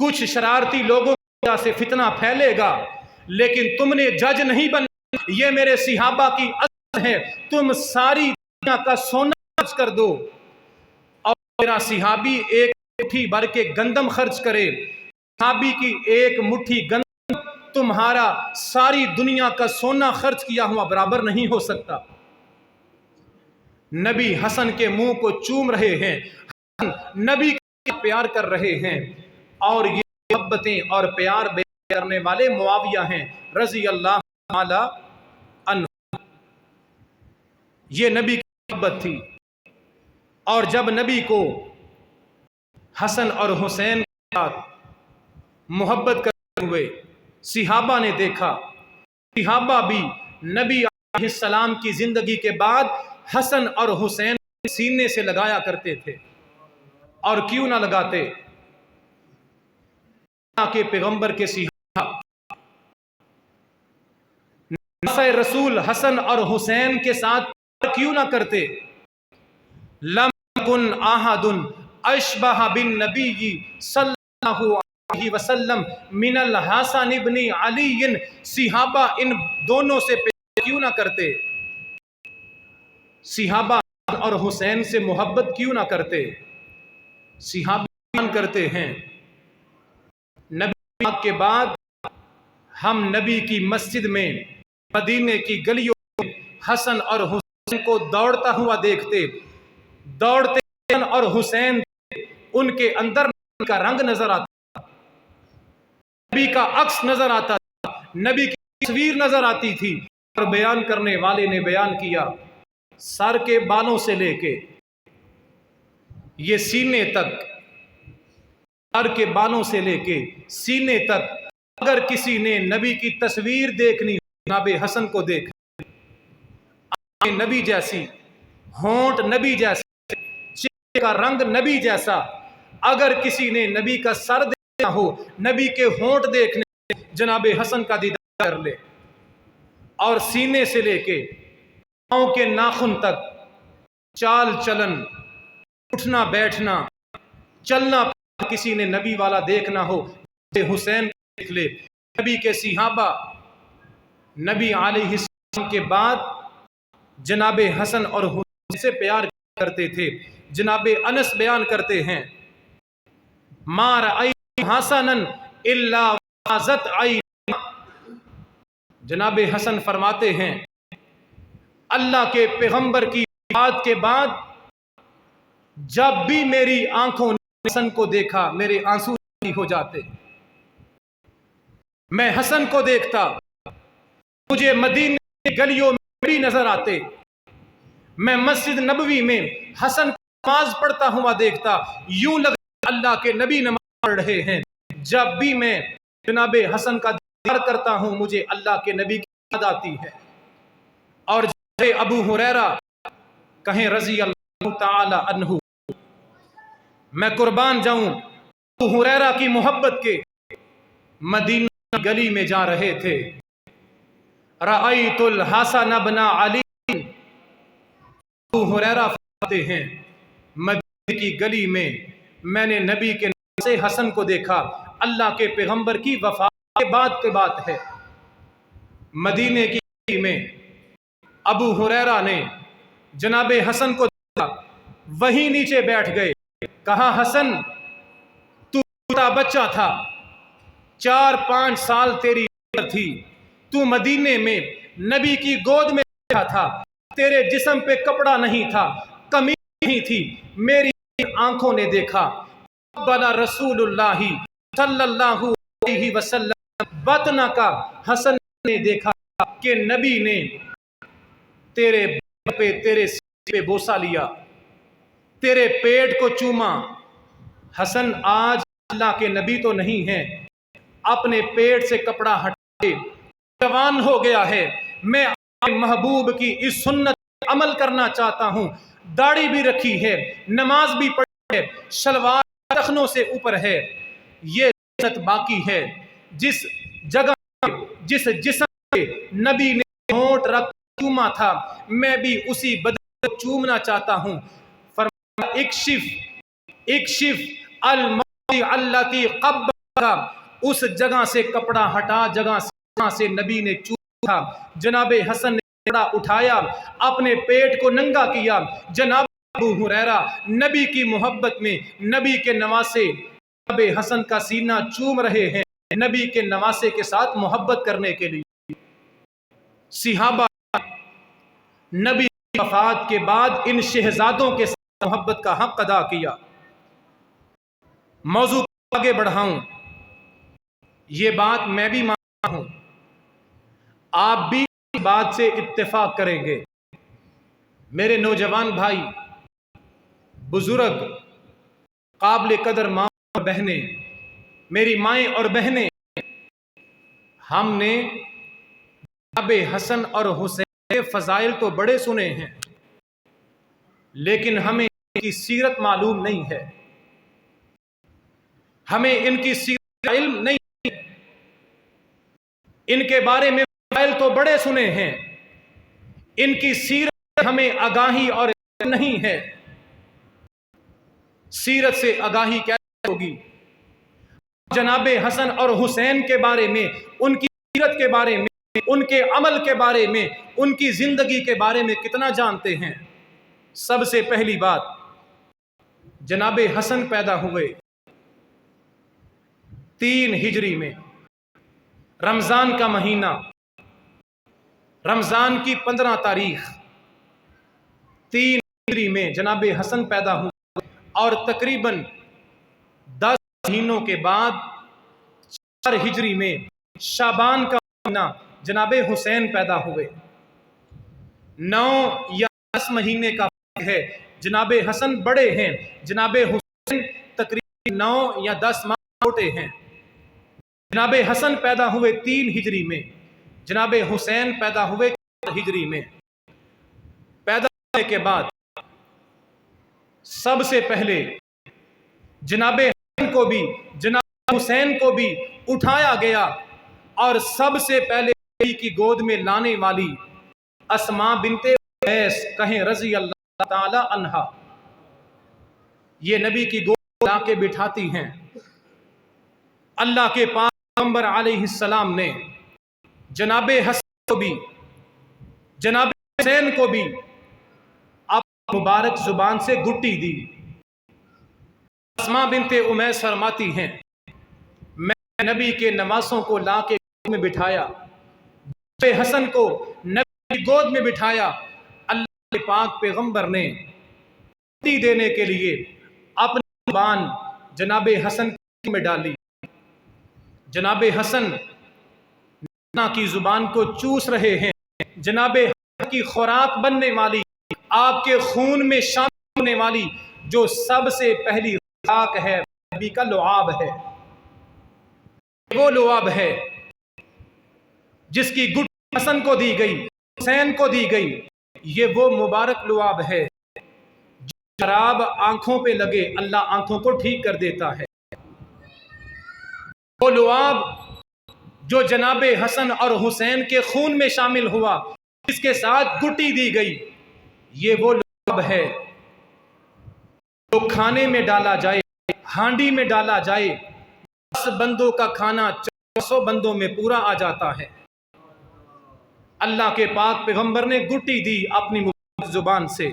کچھ شرارتی لوگوں کی وجہ سے فتنہ پھیلے گا، لیکن تم نے جج نہیں بننا، یہ میرے صحابہ کی اصل ہے، تم ساری دنیا کا سونا خرچ کر دو اور میرا صحابی ایک مٹھی بھر کے گندم خرچ کرے، صحابی کی ایک مٹھی گندم تمہارا ساری دنیا کا سونا خرچ کیا ہوا برابر نہیں ہو سکتا۔ نبی حسن کے منہ کو چوم رہے ہیں، نبی کا پیار کر رہے ہیں، اور یہ محبتیں اور پیار بیان کرنے والے معاویہ ہیں رضی اللہ تعالی عنہ۔ یہ نبی کی محبت تھی، اور جب نبی کو حسن اور حسین کے ساتھ محبت کرتے ہوئے صحابہ نے دیکھا، صحابہ بھی نبی علیہ السلام کی زندگی کے بعد حسن اور حسین سینے سے لگایا کرتے تھے، اور کیوں نہ لگاتے، اللہ کے پیغمبر کے صحابہ نفع رسول حسن اور حسین کے ساتھ کیوں نہ کرتے؟ لم کن احد اشبہ بالنبی صلی اللہ علیہ وسلم من الحسن ابن علی، صحابہ ان دونوں سے پیار کیوں نہ کرتے؟ صحابہ اور حسین سے محبت کیوں نہ کرتے؟ صحابہ بیان کرتے ہیں، نبی پاک کے بعد ہم نبی کی مسجد میں، مدینے کی گلیوں میں حسن اور حسین کو دوڑتا ہوا دیکھتے، دوڑتے حسن اور حسین ان کے اندر نبی کا رنگ نظر آتا، نبی کا عکس نظر آتا، نبی کی تصویر نظر آتی تھی، اور بیان کرنے والے نے بیان کیا، سر کے بالوں سے لے کے یہ سینے تک، سر کے بالوں سے لے کے سینے تک، اگر کسی نے نبی کی تصویر دیکھنی جناب حسن کو دیکھ، آنکھیں نبی جیسی، ہونٹ نبی جیسے، چہرے کا رنگ نبی جیسا، اگر کسی نے نبی کا سر دیکھنا ہو، نبی کے ہونٹ دیکھنے، جناب حسن کا دیدار کر لے، اور سینے سے لے کے پاؤں کے ناخن تک، چال چلن، اٹھنا بیٹھنا، چلنا، کسی نے نبی والا دیکھنا ہو، حسین دیکھ لے۔ نبی کے صحابہ نبی علیہ السلام کے بعد جناب حسن اور حسین سے پیار کرتے تھے۔ جناب انس بیان کرتے ہیں، ما رأیت حسنا الا وازت عینی، جناب حسن فرماتے ہیں اللہ کے پیغمبر کی بات کے بعد جب بھی میری آنکھوں نے حسن کو دیکھا میرے آنسو ہو جاتے، میں حسن کو دیکھتا، مجھے مدینے کی گلیوں میں بھی نظر آتے، میں مسجد نبوی میں حسن نماز پڑھتا ہوا دیکھتا، یوں لگتا اللہ کے نبی نماز پڑھ رہے ہیں۔ جب بھی میں جناب حسن کا دیدار کرتا ہوں مجھے اللہ کے نبی کی یاد آتی ہے۔ اور ابو ہریرہ کہیں رضی اللہ تعالی عنہ، میں قربان جاؤں ابو ہریرہ کی محبت کے، مدینہ گلی میں جا رہے تھے، رأیت الحسن بن علی، ابو ہریرہ فرماتے ہیں مدینہ کی گلی میں نے نبی کے نام سے حسن کو دیکھا، اللہ کے پیغمبر کی وفات کے بعد کی بات ہے۔ مدینے کی گلی میں ابو ہریرہ نے جناب حسن کو دیکھا، وہیں نیچے بیٹھ گئے، کہا حسن تو چھوٹا بچہ تھا، 4-5 سال تیری عمر تھی، تو مدینے میں نبی کی گود میں بیٹھا تھا، تیرے جسم پہ کپڑا نہیں تھا، قمیض نہیں تھی، میری آنکھوں نے دیکھا، بنا رسول اللہ صلی اللہ علیہ وسلم بطنہ کا، حسن نے دیکھا کہ نبی نے تیرے پہ، تیرے سینے پہ بوسہ لیا، تیرے پیٹ کو چوما۔ حسن آج اللہ کے نبی تو نہیں ہیں، اپنے پیٹ سے کپڑا ہٹائے جوان ہو گیا ہے، میں محبوب کی اس سنت پر عمل کرنا چاہتا ہوں، داڑھی بھی رکھی ہے، نماز بھی پڑھی ہے، شلوار ٹخنوں سے اوپر ہے، یہ سنت باقی ہے۔ جس جگہ جس جسم پہ نبی نے ہونٹ رکھ چوما تھا میں بھی اسی بدن کو چومنا چاہتا ہوں۔ فرمایا اکشف الموضع التي قبل تھا اس جگہ سے کپڑا ہٹا، جگہ سے نبی نے چوما، جناب حسن نے کپڑا اٹھایا، اپنے پیٹ کو ننگا کیا۔ جناب ابو ہریرہ نبی کی محبت میں نبی کے نواسے جناب حسن کا سینہ چوم رہے ہیں، نبی کے نواسے کے ساتھ محبت کرنے کے لیے۔ صحابہ نبی کی وفات کے بعد ان شہزادوں کے ساتھ محبت کا حق ادا کیا۔ موضوع کو آگے بڑھاؤں، یہ بات میں بھی مانتا ہوں، آپ بھی اس بات سے اتفاق کریں گے۔ میرے نوجوان بھائی، بزرگ، قابل قدر ماں اور بہنیں، میری مائیں اور بہنیں، ہم نے جناب حسن اور حسین کے فضائل تو بڑے سنے ہیں، لیکن ہمیں ان کی سیرت معلوم نہیں ہے، ہمیں ان کی سیرت کا علم نہیں ہے۔ ان کے بارے میں فضائل تو بڑے سنے ہیں، ان کی سیرت ہمیں آگاہی اور علم نہیں ہے۔ سیرت سے آگاہی کیسے ہوگی؟ جناب حسن اور حسین کے بارے میں، ان کی سیرت کے بارے میں، ان کے عمل کے بارے میں، ان کی زندگی کے بارے میں کتنا جانتے ہیں؟ سب سے پہلی بات، جناب حسن پیدا ہوئے 3 ہجری میں، رمضان کا مہینہ، رمضان کی 15 تاریخ، 3 ہجری میں جناب حسن پیدا ہوئے، اور تقریباً 10 مہینوں کے بعد 4 ہجری میں شعبان کا مہینہ جناب حسین پیدا ہوئے۔ 9 یا 10 مہینے کا فرق ہے، جناب حسن بڑے ہیں، جناب حسین تقریباً 9 یا 10 ماہ چھوٹے ہیں۔ جناب حسن پیدا ہوئے 3 ہجری میں، جناب حسین پیدا ہوئے 4 ہجری میں۔ پیدا ہونے کے بعد سب سے پہلے جناب حسن کو بھی جناب حسین کو بھی اٹھایا گیا، اور سب سے پہلے نبی کی گود میں لانے والی اسماء بنت امیس کہیں رضی اللہ تعالی عنہا، یہ نبی کی گود لا کے بٹھاتی ہیں۔ اللہ کے پاک پیغمبر علیہ السلام نے جناب حسن کو بھی جناب حسین کو بھی اپنی مبارک زبان سے گھٹی دی۔ اسماء بنت امیس فرماتی ہیں، میں نبی کے نواسوں کو لا کے گود میں بٹھایا، جناب حسن کو نبی کی گود میں بٹھایا، اللہ کے پاک پیغمبر نے گھٹی دینے کے لیے اپنی زبان جناب حسن میں ڈالی۔ جناب حسن نانا کی زبان کو چوس رہے ہیں، جناب حسن کی خوراک بننے والی، آپ کے خون میں شامل ہونے والی جو سب سے پہلی خوراک ہے، نبی کا لعاب ہے۔ وہ لعاب ہے جس کی گٹی حسن کو دی گئی، حسین کو دی گئی، یہ وہ مبارک لعاب ہے جو شراب آنکھوں پہ لگے اللہ آنکھوں کو ٹھیک کر دیتا ہے۔ وہ لعاب جو جناب حسن اور حسین کے خون میں شامل ہوا، جس کے ساتھ گٹی دی گئی، یہ وہ لعاب ہے جو کھانے میں ڈالا جائے، ہانڈی میں ڈالا جائے، 10 بندوں کا کھانا 400 بندوں میں پورا آ جاتا ہے۔ اللہ کے پاک پیغمبر نے گٹی دی اپنی مبارک زبان سے۔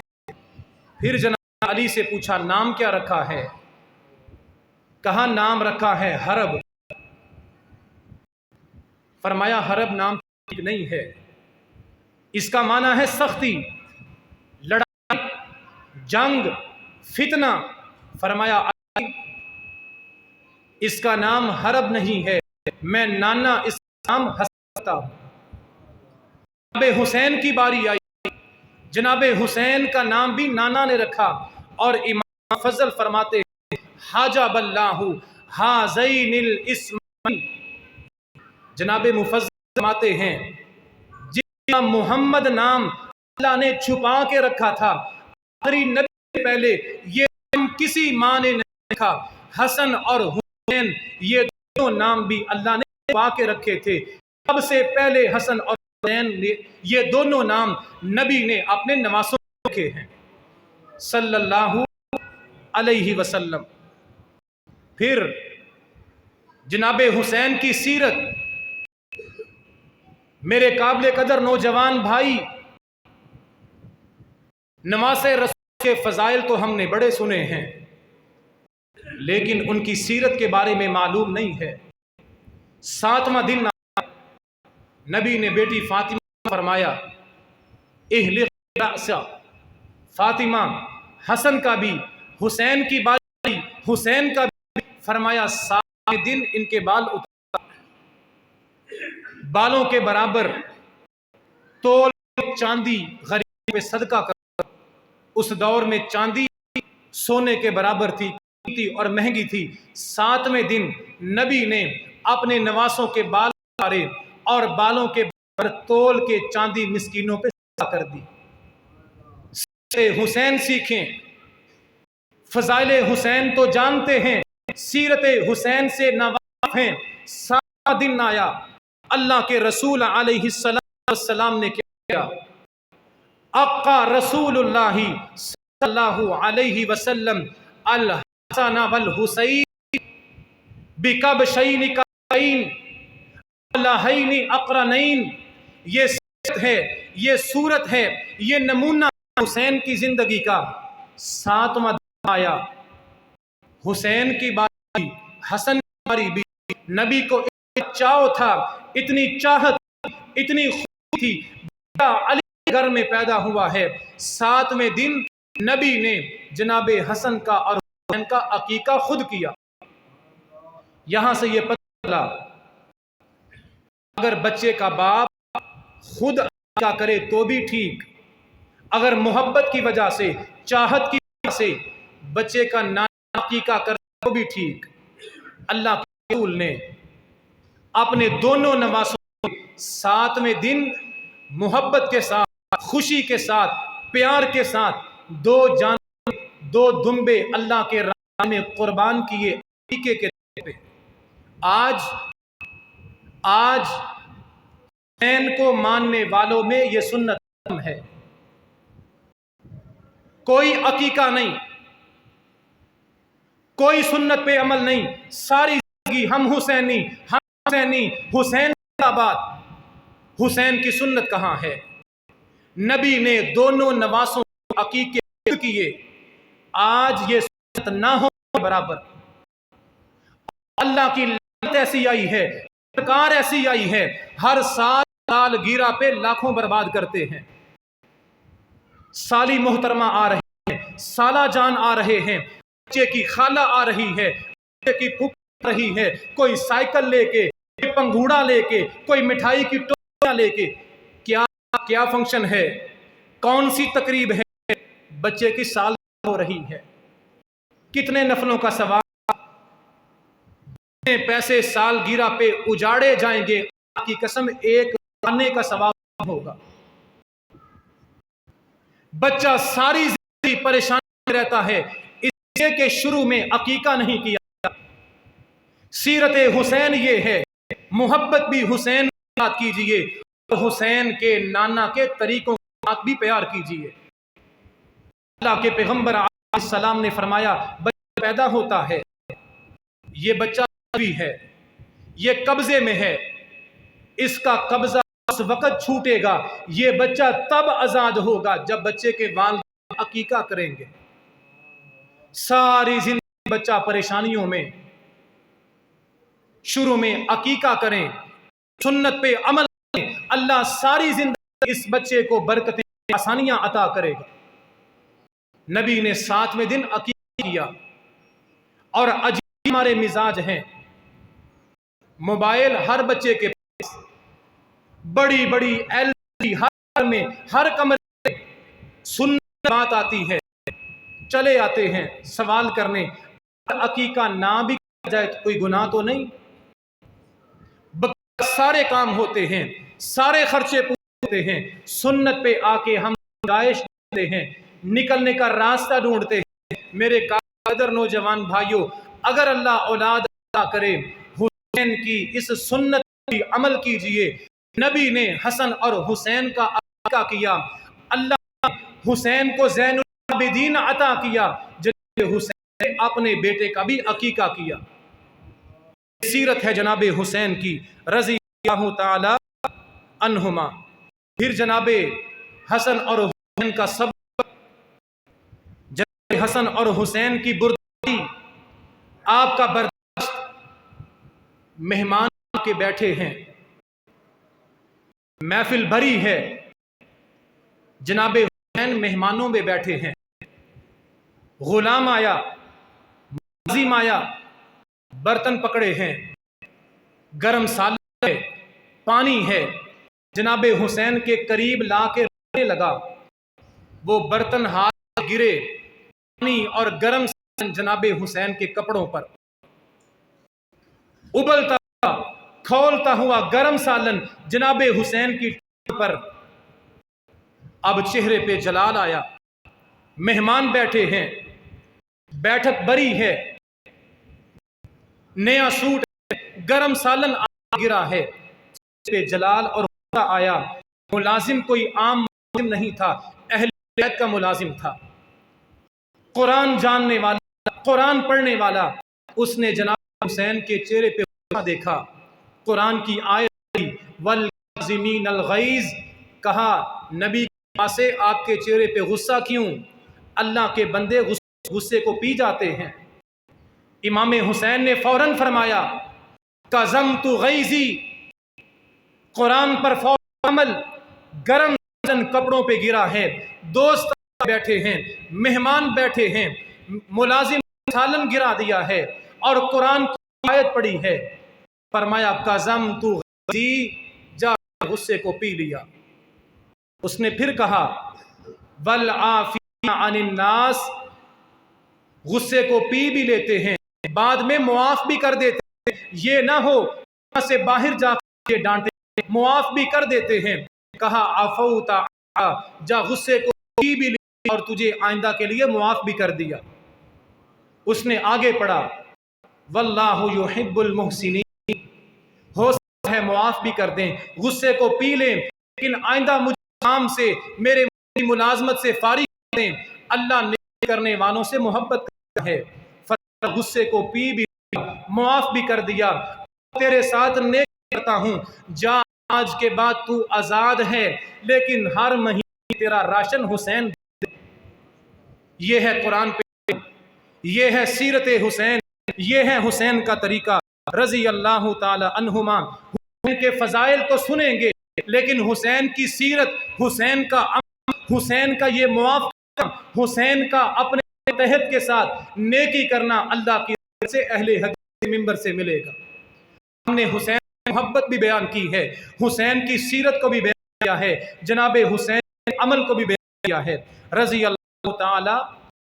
پھر جناب علی سے پوچھا نام کیا رکھا ہے؟ کہا نام رکھا ہے حرب۔ فرمایا حرب نام ٹھیک نہیں ہے، اس کا معنی ہے سختی، لڑائی، جنگ، فتنہ۔ فرمایا علی اس کا نام حرب نہیں ہے، میں نانا اس کا نام حسن رکھتا ہوں۔ جناب حسین کی باری آئی، جناب حسین کا نام بھی نانا نے رکھا، اور امام فضل فرماتے ہیں حجب اللہ ہذین الاسمین، جناب مفضل فرماتے ہیں جس کا محمد نام اللہ نے چھپا کے رکھا تھا، آخری نبی سے پہلے یہ نام کسی ماں نے نہیں رکھا۔ حسن اور حسین یہ دونوں نام بھی اللہ نے چھپا کے رکھے تھے، سب سے پہلے حسن اور حسین یہ دونوں نام نبی نے اپنے نواسوں کو رکھے ہیں صلی اللہ علیہ وسلم۔ پھر جناب حسین کی سیرت، میرے قابل قدر نوجوان بھائی، نواسہ رسول کے فضائل تو ہم نے بڑے سنے ہیں، لیکن ان کی سیرت کے بارے میں معلوم نہیں ہے۔ 7واں دن نبی نے بیٹی فاطمہ کو فرمایا اہلق رأسا، فاطمہ حسن کا بھی، حسین کی باری، حسین کا بھی، فرمایا 7 دن ان کے بال اتار، بالوں کے برابر تول چاندی غریب پہ صدقہ کر۔ اس دور میں چاندی سونے کے برابر تھی اور مہنگی تھی۔ 7ویں دن نبی نے اپنے نواسوں کے بال اتارے اور بالوں کے برابر تول کے چاندی مسکینوں پہ صدقہ کر دی۔ سیرت حسین سیکھیں، فضائل حسین تو جانتے ہیں، سیرت حسین سے نواف ہیں۔ 7واں دن آیا، اللہ کے رسول علیہ السلام نے کیا کیا؟ اقا رسول اللہ صلی اللہ علیہ وسلم الحسن والحسین بکبشین کبشین اللہین اقرنین۔ یہ سیرت ہے، یہ صورت ہے، یہ نمونہ حسین کی زندگی کا۔ 7واں دن آیا، حسین کی باری، حسن کی باری بھی۔ نبی کو اتنا چاؤ تھا، اتنی چاہت، اتنی خوشی تھی، بیٹا علی گھر میں پیدا ہوا ہے۔ 7ویں دن نبی نے جناب حسن کا اور حسین کا عقیقہ خود کیا۔ یہاں سے یہ پتہ چلا، اگر بچے کا باپ خود عقیقہ کرے تو بھی ٹھیک، اگر محبت کی وجہ سے، چاہت کی وجہ سے بچے کا نانا عقیقہ کرے تو بھی ٹھیک۔ اللہ کے رسول نے اپنے دونوں نواسوں 7ویں دن محبت کے ساتھ، خوشی کے ساتھ، پیار کے ساتھ 2 جانور، 2 دمبے اللہ کے راہ میں قربان کیے عقیقے کے طور پہ۔ آج حسین کو ماننے والوں میں یہ سنت کم ہے، کوئی عقیقہ نہیں، کوئی سنت پہ عمل نہیں، ساری زندگی ہم حسینی، ہم حسینی، حسین زندہ باد۔ حسین کی سنت کہاں ہے؟ نبی نے دونوں نواسوں کو عقیقے کیے، آج یہ سنت نہ ہو برابر۔ اللہ کی لعنت ایسی آئی ہے، سرکار ایسی آئی ہے، ہر سال گیرہ پہ لاکھوں برباد کرتے ہیں۔ سالی محترمہ آ رہے ہیں، سالہ جان آ رہے ہیں، بچے کی خالہ آ رہی ہے، بچے کی پھوپھی آ رہی ہے، کوئی سائیکل لے کے، کوئی پنگھوڑا لے کے، کوئی مٹھائی کی ٹوکریاں لے کے۔ کیا فنکشن ہے؟ کون سی تقریب ہے؟ بچے کی سال ہو رہی ہے، کتنے نفلوں کا ثواب، کتنے پیسے سال گیرہ پہ اجاڑے جائیں گے، اللہ کی قسم ایک آنے کا ثواب ہوگا۔ بچہ ساری زندگی پریشانی میں رہتا ہے اس لیے کہ شروع میں عقیقہ نہیں کیا۔ سیرت حسین یہ ہے، محبت بھی حسین کے ساتھ کیجئے اور حسین کے نانا کے طریقوں کے ساتھ بھی پیار کیجئے۔ اللہ کے پیغمبر علیہ السلام نے فرمایا، بچہ پیدا ہوتا ہے، یہ بچہ بھی ہے، یہ قبضے میں ہے، اس کا قبضہ اس وقت چھوٹے گا، یہ بچہ تب آزاد ہوگا جب بچے کے والدین عقیقہ کریں گے۔ ساری زندگی بچہ پریشانیوں میں، شروع میں عقیقہ کریں، سنت پہ عمل کریں، اللہ ساری زندگی اس بچے کو برکتیں، آسانیاں عطا کرے گا۔ نبی نے 7ویں دن عقیقہ کیا، اور عجیب ہمارے مزاج ہیں، موبائل ہر بچے کے پاس، بڑی بڑی LCD ہر گھر میں، ہر کمرے میں، سنت بات آتی ہے، چلے آتے ہیں سوال کرنے، عقیقہ نہ بھی کیا جائے تو کوئی گناہ تو نہیں؟ سارے کام ہوتے ہیں، سارے خرچے پورے ہوتے ہیں، سنت پہ آ کے ہم گنجائش ڈھونڈتے ہیں، نکلنے کا راستہ ڈھونڈتے ہیں۔ میرے قدر نوجوان بھائیوں، اگر اللہ اولاد عطا کرے، حسین کی اس سنت پر عمل کیجئے۔ نبی نے حسن اور حسین کا عقیقہ کیا، اللہ نے حسین کو زین العابدین عطا کیا، جناب حسین نے اپنے بیٹے کا بھی عقیقہ کیا۔ سیرت ہے جناب حسین کی رضی اللہ تعالی عنہما۔ پھر جناب حسن اور حسین کا سب، جناب حسن اور حسین کی برداری، آپ کا برداشت، مہمان کے بیٹھے ہیں، محفل بھری ہے، جناب حسین مہمانوں میں بیٹھے ہیں، غلام آیا، معزم آیا، برتن پکڑے ہیں، گرم سالن ہے، پانی ہے، جناب حسین کے قریب لا کے رکھنے لگا، وہ برتن ہاتھ گرے، پانی اور گرم سالن جناب حسین کے کپڑوں پر، ابلتا ہوا کھولتا ہوا گرم سالن جناب حسین کی ٹانگ پر۔ اب چہرے پہ جلال آیا، مہمان بیٹھے ہیں، بیٹھک بری ہے، نیا سوٹ ہے، گرم سالن گرا ہے، چہرے پہ جلال اور غصہ آیا۔ ملازم کوئی عام ملازم نہیں تھا، اہل بیت کا ملازم تھا، قرآن جاننے والا، قرآن پڑھنے والا۔ اس نے جناب حسین کے چہرے پہ غصہ دیکھا، قرآن کی آیت والکاظمین الغیظ، کہا نبی سے آپ کے چہرے پہ غصہ کیوں؟ اللہ کے بندے غصے کو پی جاتے ہیں۔ امام حسین نے فوراً فرمایا کظمت غیظی، قرآن پر فوراً عمل، گرم کپڑوں پہ گرا ہے، دوست بیٹھے ہیں، مہمان بیٹھے ہیں، ملازم سالن گرا دیا ہے اور قرآن کی آیت پڑھی ہے، فرمایا کظمت غیظی، جا غصے کو پی لیا۔ اس نے پھر کہا والعافین عن الناس، غصے کو پی بھی لیتے ہیں، بعد میں معاف بھی کر دیتے ہیں، یہ نہ ہو یہاں سے باہر جا کے ڈانٹے، معاف بھی کر دیتے ہیں۔ کہا عفوت، جا غصے کو پی بھی لیا اور تجھے آئندہ کے لیے معاف بھی کر دیا۔ اس نے آگے پڑھا واللہ یحب المحسنین، ہو سکتا ہے معاف بھی کر دیں، غصے کو پی لیں، لیکن آئندہ مجھے کام سے، میرے ملازمت سے فارغ کر دیں، اللہ نیکی کرنے والوں سے محبت کرتا ہے۔ غصے کو پی بھی لیا، معاف بھی کر دیا، تیرے ساتھ نیکی کرتا ہوں، جا آج کے بعد تو آزاد ہے، لیکن ہر مہینے تیرا راشن حسین دے۔ یہ ہے قرآن پہ، یہ ہے سیرت حسین، یہ ہے حسین کا طریقہ رضی اللہ تعالی عنہما۔ حسین کے فضائل تو سنیں گے، لیکن حسین کی سیرت، حسین کا عمل، حسین کا یہ معاف کرنا، حسین کا اپنے تحت کے ساتھ نیکی کرنا اللہ کی طرف سے اہل حدیث ممبر سے ملے گا۔ ہم نے حسین کی محبت بھی بیان کی ہے، حسین کی سیرت کو بھی بیان کیا ہے، جناب حسین کے عمل کو بھی بیان کیا ہے رضی اللہ تعالی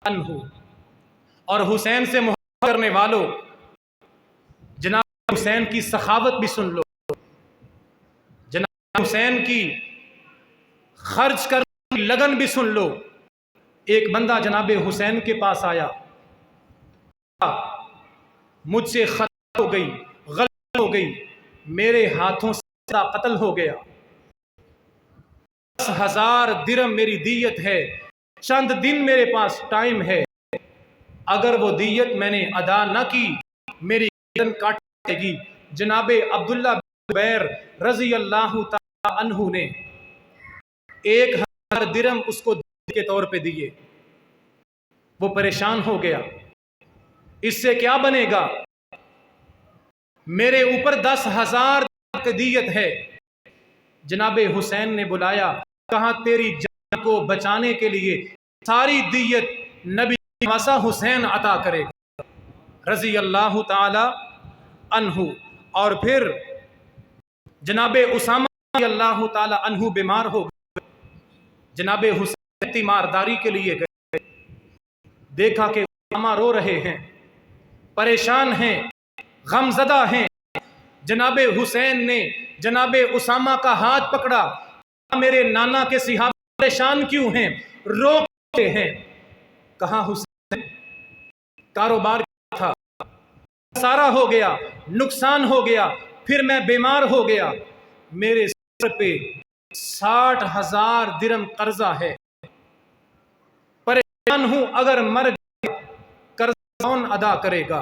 عنہ۔ اور حسین سے محبت کرنے والوں، جناب حسین کی سخاوت بھی سن لو، جناب حسین کی خرچ کرنے کی لگن بھی سن لو۔ ایک بندہ جناب حسین کے پاس آیا، مجھ سے خطا ہو گئی، غلطی ہو گئی، میرے ہاتھوں سے قتل ہو گیا، 10,000 درہم میری دیت ہے، چند دن میرے پاس ٹائم ہے، اگر وہ دیت میں نے ادا نہ کی میری گردن کاٹ جائے گی۔ جناب عبداللہ بن زبیر رضی اللہ تعالی عنہ نے 1,000 درہم اس کو دیت کے طور پہ دیے۔ وہ پریشان ہو گیا، اس سے کیا بنے گا، میرے اوپر 10,000 کی دیت ہے۔ جناب حسین نے بلایا، کہا تیری جان کو بچانے کے لیے ساری دیت نبی واسا حسین عطا کرے گا رضی اللہ تعالی عنہ۔ اور پھر جناب اسامہ رضی اللہ تعالی عنہ بیمار ہو گئے، جناب حسین تیمارداری کے لیے گئے، دیکھا کہ اسامہ رو رہے ہیں، پریشان ہیں، غمزدہ ہیں۔ جناب حسین نے جناب اسامہ کا ہاتھ پکڑا، میرے نانا کے صحابہ پریشان کیوں ہیں، رو کیوں ہیں؟ کہا حسین کاروبار کیا تھا، خسارہ ہو گیا، نقصان ہو گیا، پھر میں بیمار ہو گیا، میرے سر پہ 60,000 درہم قرضہ ہے، پریشان ہوں، اگر مر گیا قرض کون ادا کرے گا؟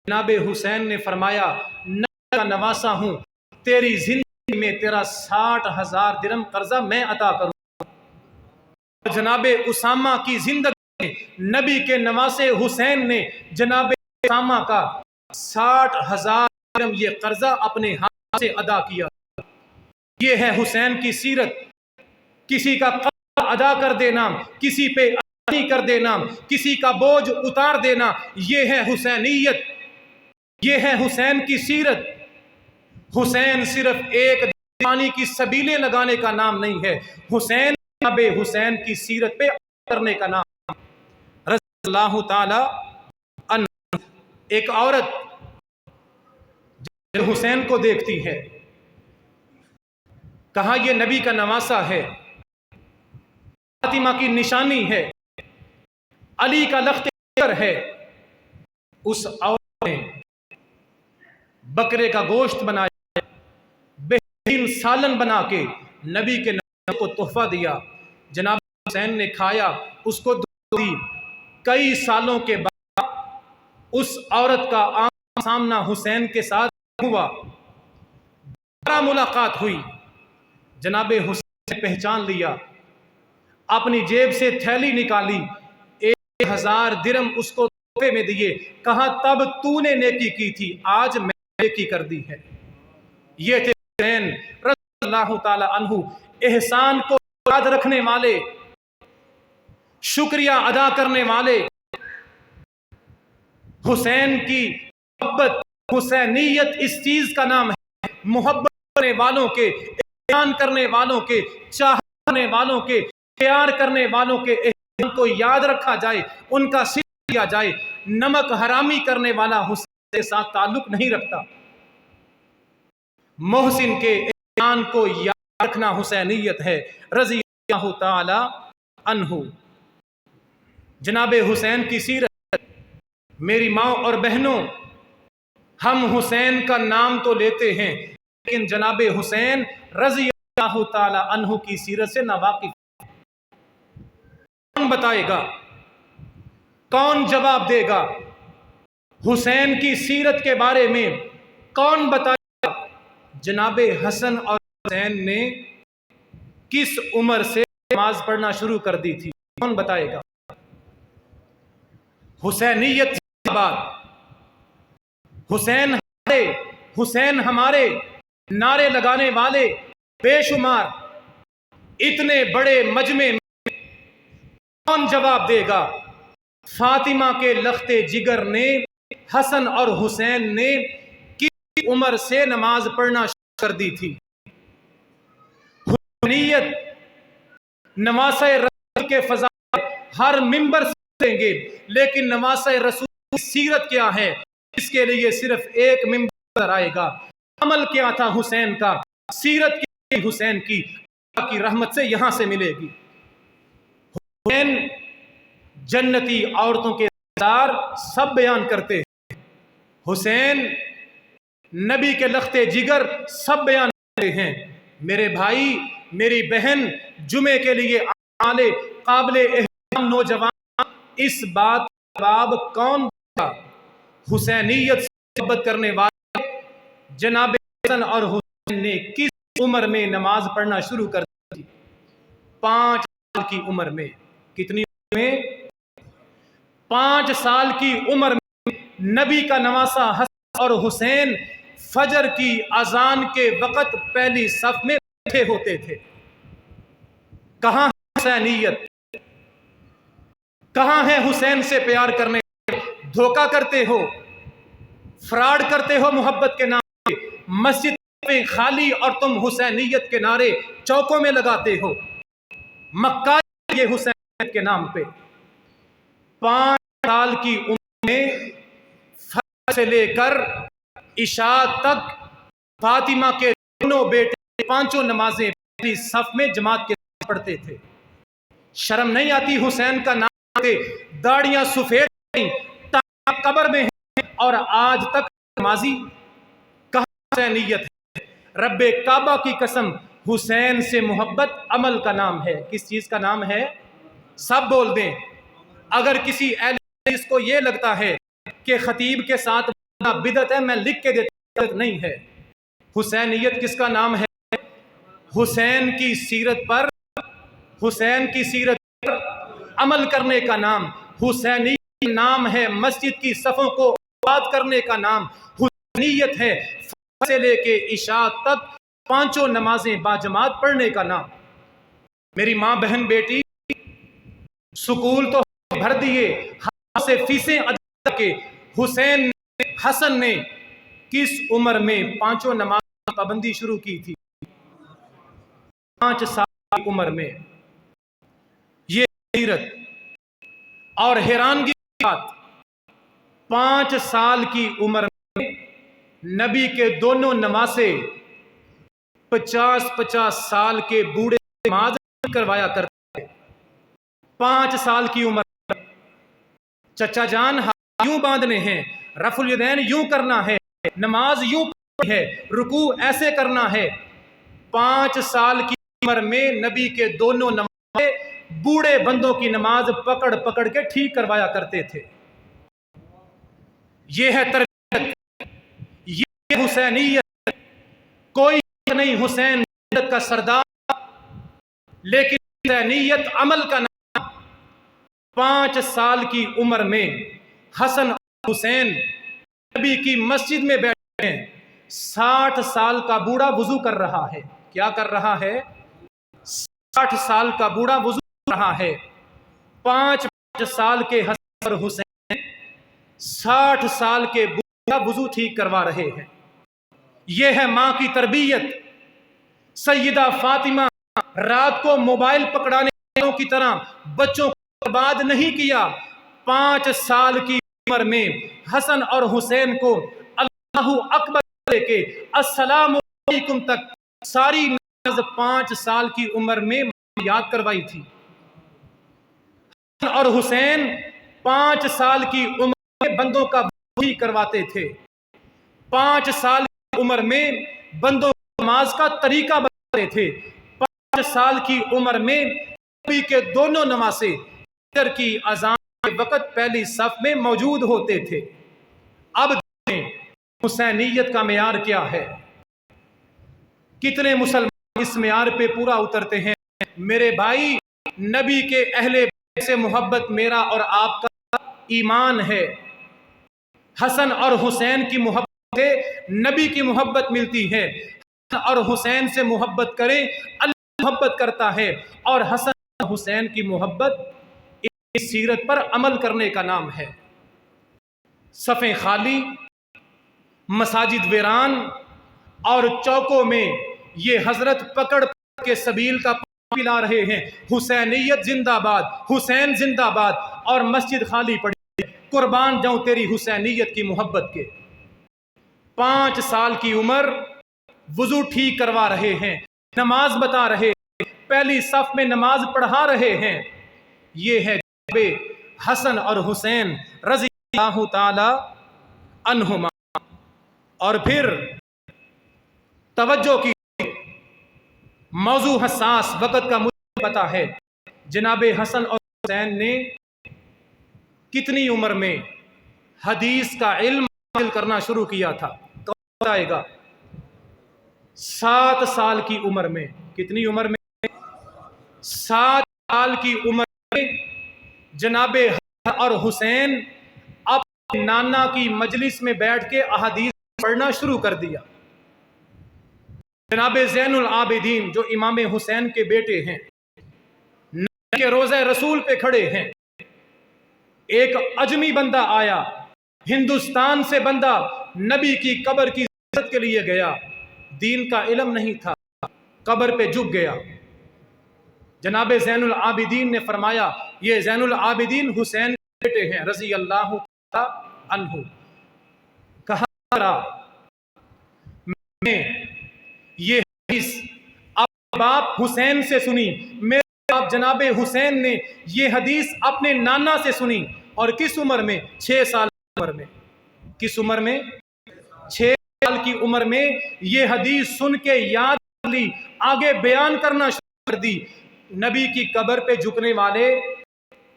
جناب حسین نے فرمایا نبی کا نواسا ہوں، تیری زندگی میں تیرا 60,000 درہم قرضہ میں عطا کروں۔ جناب اسامہ کی زندگی میں نبی کے نواسے حسین نے جناب اسامہ کا 60,000 درہم یہ قرضہ اپنے ہاتھ سے ادا کیا۔ یہ ہے حسین کی سیرت۔ کسی کا قرض ادا کر دینا، کسی پہ نہیں کر دینا، کسی کا بوجھ اتار دینا، یہ ہے حسینیت، یہ ہے حسین کی سیرت۔ حسین صرف ایک پانی کی سبیلیں لگانے کا نام نہیں ہے، حسین جناب حسین کی سیرت پہ کرنے کا نام رضی اللہ تعالی عنہ۔ ایک عورت جب حسین کو دیکھتی ہے، کہا یہ نبی کا نواسا ہے، فاطمہ کی نشانی ہے، علی کا لخت جگر ہے، اس عورت نے بکرے کا گوشت بنایا، بہترین سالن بنا کے نبی کے نواسے کو تحفہ دیا۔ جناب حسین نے کھایا، اس کو دعا دی۔ کئی سالوں کے بعد اس عورت کا آمنا سامنا حسین کے ساتھ ہوا، دوبارہ ملاقات ہوئی۔ جناب حسین نے پہچان لیا، اپنی جیب سے تھیلی نکالی، 1,000 درہم اس کو تحفے میں دیے، کہا تب تو نے نیکی کی تھی، آج میں نے نیکی کر دی ہے۔ یہ تھے حسین رضی اللہ تعالی عنہ، احسان کو یاد رکھنے والے، شکریہ ادا کرنے والے۔ حسین کی محبت، حسینیت اس چیز کا نام ہے، محبت کرنے والوں کے، احسان کرنے والوں کے، چاہنے والوں کے، پیار کرنے والوں کے احسان کو یاد رکھا جائے، ان کا صدق کیا جائے۔ نمک حرامی کرنے والا حسین کے ساتھ تعلق نہیں رکھتا۔ محسن کے احسان کو یاد رکھنا حسینیت ہے رضی اللہ تعالی عنہ۔ جناب حسین کی سیرت، میری ماں اور بہنوں، ہم حسین کا نام تو لیتے ہیں لیکن جناب حسین رضی اللہ تعالی عنہ کی سیرت سے ناواقف۔ کون بتائے گا، کون جواب دے گا؟ حسین کی سیرت کے بارے میں کون بتائے گا؟ جناب حسن اور حسین نے کس عمر سے نماز پڑھنا شروع کر دی تھی، کون بتائے گا؟ حسینیت کی بات، حسین ہمارے، حسین ہمارے نعرے لگانے والے بے شمار، اتنے بڑے مجمع میں کون جواب دے گا؟ فاطمہ کے لخت جگر نے، حسن اور حسین نے کس عمر سے نماز پڑھنا شروع کر دی تھی؟ حسینیت نواسہ رسول کے فضائل ہر منبر سے دیں گے، لیکن نواسہ رسول کی سیرت کیا ہے، اس کے لیے صرف ایک منبر آئے گا۔ عمل کیا تھا حسین کا، سیرت کی حسین کی، اللہ کی رحمت سے یہاں سے ملے گی۔ حسین جنتی عورتوں کے کردار سب بیان کرتے ہیں، حسین نبی کے لخت جگر سب بیان کرتے ہیں۔ میرے بھائی، میری بہن، جمعے کے لیے آنے والے قابل احترام نوجوان، اس بات کا جواب کون دے گا؟ حسینیت سے محبت کرنے والے جناب حسن اور حسین نے کس عمر میں نماز پڑھنا شروع کر دی؟ 5 سال کی عمر میں۔ کتنی عمر میں؟ 5 سال کی عمر میں نبی کا نواسا حسن اور حسین فجر کی اذان کے وقت پہلی صف میں بیٹھے ہوتے تھے۔ کہاں ہے حسینیت؟ کہاں ہے حسین سے پیار کرنے؟ دھوکہ کرتے ہو، فراڈ کرتے ہو محبت کے نام پہ، مسجد میں خالی اور تم حسینیت کے نعرے چوکوں میں لگاتے ہو، مکاری یہ حسینیت کے نام پہ۔ 5 سال کی عمر میں فجر سے لے کر عشاء تک فاطمہ کے دونوں بیٹے 5 نمازیں پہلی صف میں جماعت کے ساتھ پڑھتے تھے۔ شرم نہیں آتی حسین کا نام لیتے؟ داڑیاں سفید نہیں، قبر میں ہیں اور آج تک نمازی؟ کہاں حسینیت ہے؟ رب کعبہ کی قسم، حسین سے محبت عمل کا نام ہے۔ کس چیز کا نام ہے؟ سب بول دیں۔ اگر کسی اہل حدیث کو یہ لگتا ہے کہ خطیب کے ساتھ بدعت ہے، میں لکھ کے دیتا بدعت نہیں ہے۔ حسینیت کس کا نام ہے؟ حسین کی سیرت پر عمل کرنے کا نام حسینیت نام ہے۔ مسجد کی صفوں کو آباد کرنے کا نام حسینیت ہے۔ فجر سے لے کے عشاء تک 5 نمازیں باجماعت پڑھنے کا نام۔ میری ماں بہن بیٹی سکول تو بھر دیے، ہاتھ سے فیسیں ادا کے حسن نے کس عمر میں 5 نماز کی پابندی شروع کی تھی؟ 5 سال کی عمر میں۔ یہ سیرت اور حیرانگی کی بات، 5 سال کی عمر میں نبی کے دونوں نواسے 50 سال کے بوڑھے نماز کروایا کرتے تھے۔ 5 سال کی عمر میں چچا جان ہاتھ یوں باندھنے ہیں، رفع الیدین یوں کرنا ہے، نماز یوں پڑھنی ہے، رکوع ایسے کرنا ہے۔ 5 سال کی عمر میں نبی کے دونوں نمازے بوڑھے بندوں کی نماز پکڑ پکڑ کے ٹھیک کروایا کرتے تھے۔ یہ ہے تربیت، یہ حسینیت۔ کوئی نہیں حسین ملت کا سردار، لیکن حسینیت عمل کا نام۔ 5 سال کی عمر میں حسن اور حسین نبی کی مسجد میں بیٹھے ہیں۔ 60 سال کا بوڑھا وضو کر رہا ہے۔ کیا کر رہا ہے؟ 60 سال کا بوڑھا وضو کر رہا ہے۔ 5 سال کے حسن اور حسین 60 سال کے بوڑھا وضو ٹھیک کروا رہے ہیں۔ یہ ہے ماں کی تربیت۔ سیدہ فاطمہ رات کو موبائل پکڑانے والوں کی طرح بچوں کو برباد نہیں کیا۔ 5 سال کی عمر میں حسن اور حسین کو اللہ اکبر لے کے السلام علیکم تک ساری نماز 5 سال کی عمر میں یاد کروائی تھی۔ حسن اور حسین 5 سال کی عمر میں بندوں کا وضو کرواتے تھے۔ 5 سال کی عمر میں بندوں کو نماز کا طریقہ بتاتے تھے۔ 5 سال کی عمر میں نبی کے دونوں نواسے فجر کی اذان کے وقت پہلی صف میں موجود ہوتے تھے۔ اب دیکھیں حسینیت کا معیار کیا ہے۔ کتنے مسلمان اس معیار پہ پورا اترتے ہیں؟ میرے بھائی، نبی کے اہل بیت سے محبت میرا اور آپ کا ایمان ہے۔ حسن اور حسین کی محبت سے نبی کی محبت ملتی ہے۔ حسن اور حسین سے محبت کریں، اللہ محبت کرتا ہے۔ اور حسن اور حسین کی محبت اس سیرت پر عمل کرنے کا نام ہے۔ صفیں خالی، مساجد ویران اور چوکوں میں یہ حضرت پکڑ کے سبیل کا پلا رہے ہیں، حسینیت زندہ باد، حسین زندہ باد، اور مسجد خالی پڑی ہے۔ قربان جاؤں تیری حسینیت کی محبت کے۔ 5 سال کی عمر، وضو ٹھیک کروا رہے ہیں، نماز بتا رہے ہیں، پہلی صف میں نماز پڑھا رہے ہیں۔ یہ ہے حسن اور حسین رضی اللہ تعالی عنہما۔ اور پھر توجہ کی، موضوع حساس، وقت کا مجھے پتا ہے۔ جناب حسن اور حسین نے کتنی عمر میں حدیث کا علم حاصل کرنا شروع کیا تھا؟ کون بتائے گا؟ 7 سال کی عمر میں۔ کتنی عمر میں؟ 7 سال کی عمر میں جناب حسن اور حسین اپنے نانا کی مجلس میں بیٹھ کے احادیث پڑھنا شروع کر دیا۔ جناب زین العابدین جو امام حسین کے بیٹے ہیں، نبی کے روضہ رسول پہ کھڑے ہیں۔ ایک اجمی بندہ آیا، ہندوستان سے بندہ نبی کی قبر کی زیارت کے لیے گیا، دین کا علم نہیں تھا، قبر پہ جھک گیا۔ جناب زین العابدین نے فرمایا یہ زین العابدین حسین کے بیٹے ہیں رضی اللہ عنہ۔ کہا میں یہ حدیث اپنے باپ حسین سے سنی، میرے باپ جناب حسین نے یہ حدیث اپنے نانا سے سنی، اور کس عمر میں؟ 6 سال کی عمر میں۔ کس عمر میں؟ 6 سال کی عمر میں یہ حدیث سن کے یاد کر لی، آگے بیان کرنا شروع کر دی۔ نبی کی قبر پہ جھکنے والے،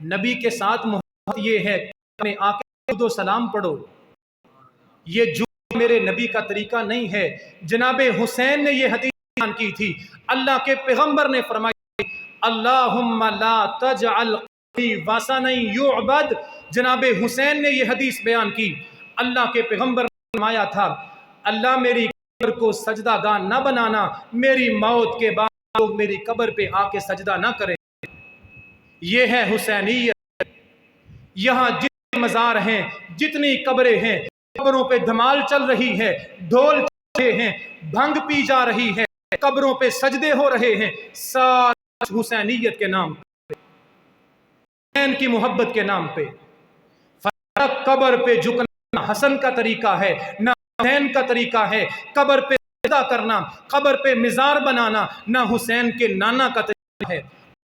نبی کے ساتھ محبت یہ ہے کہ آ کے درود و سلام پڑھو، یہ جو میرے نبی کا طریقہ نہیں ہے۔ جناب حسین نے یہ حدیث بیان کی تھی، اللہ کے پیغمبر نے فرمایا اللہم لا تجعل قبری وثنا یعبد۔ جناب حسین نے یہ حدیث بیان کی، اللہ کے پیغمبر نے فرمایا تھا اللہ میری قبر کو سجدہ گاہ نہ بنانا، میری موت کے بعد لوگ میری قبر پہ آ کے سجدہ نہ کریں۔ یہ ہے حسینیت۔ یہاں جتنے مزار ہیں، جتنی قبریں ہیں، قبروں پہ دھمال چل رہی ہے، ڈھول چل رہے ہیں، بھنگ پی جا رہی ہے، قبروں پہ سجدے ہو رہے ہیں، سارا حسینیت کے نام پہ، حسین کی محبت کے نام پہ۔ قبر پہ جھکنا حسن کا طریقہ ہے، نہ حسین کا طریقہ ہے۔ قبر پہ سجدہ کرنا، قبر پہ مزار بنانا، نہ حسین کے نانا کا طریقہ ہے۔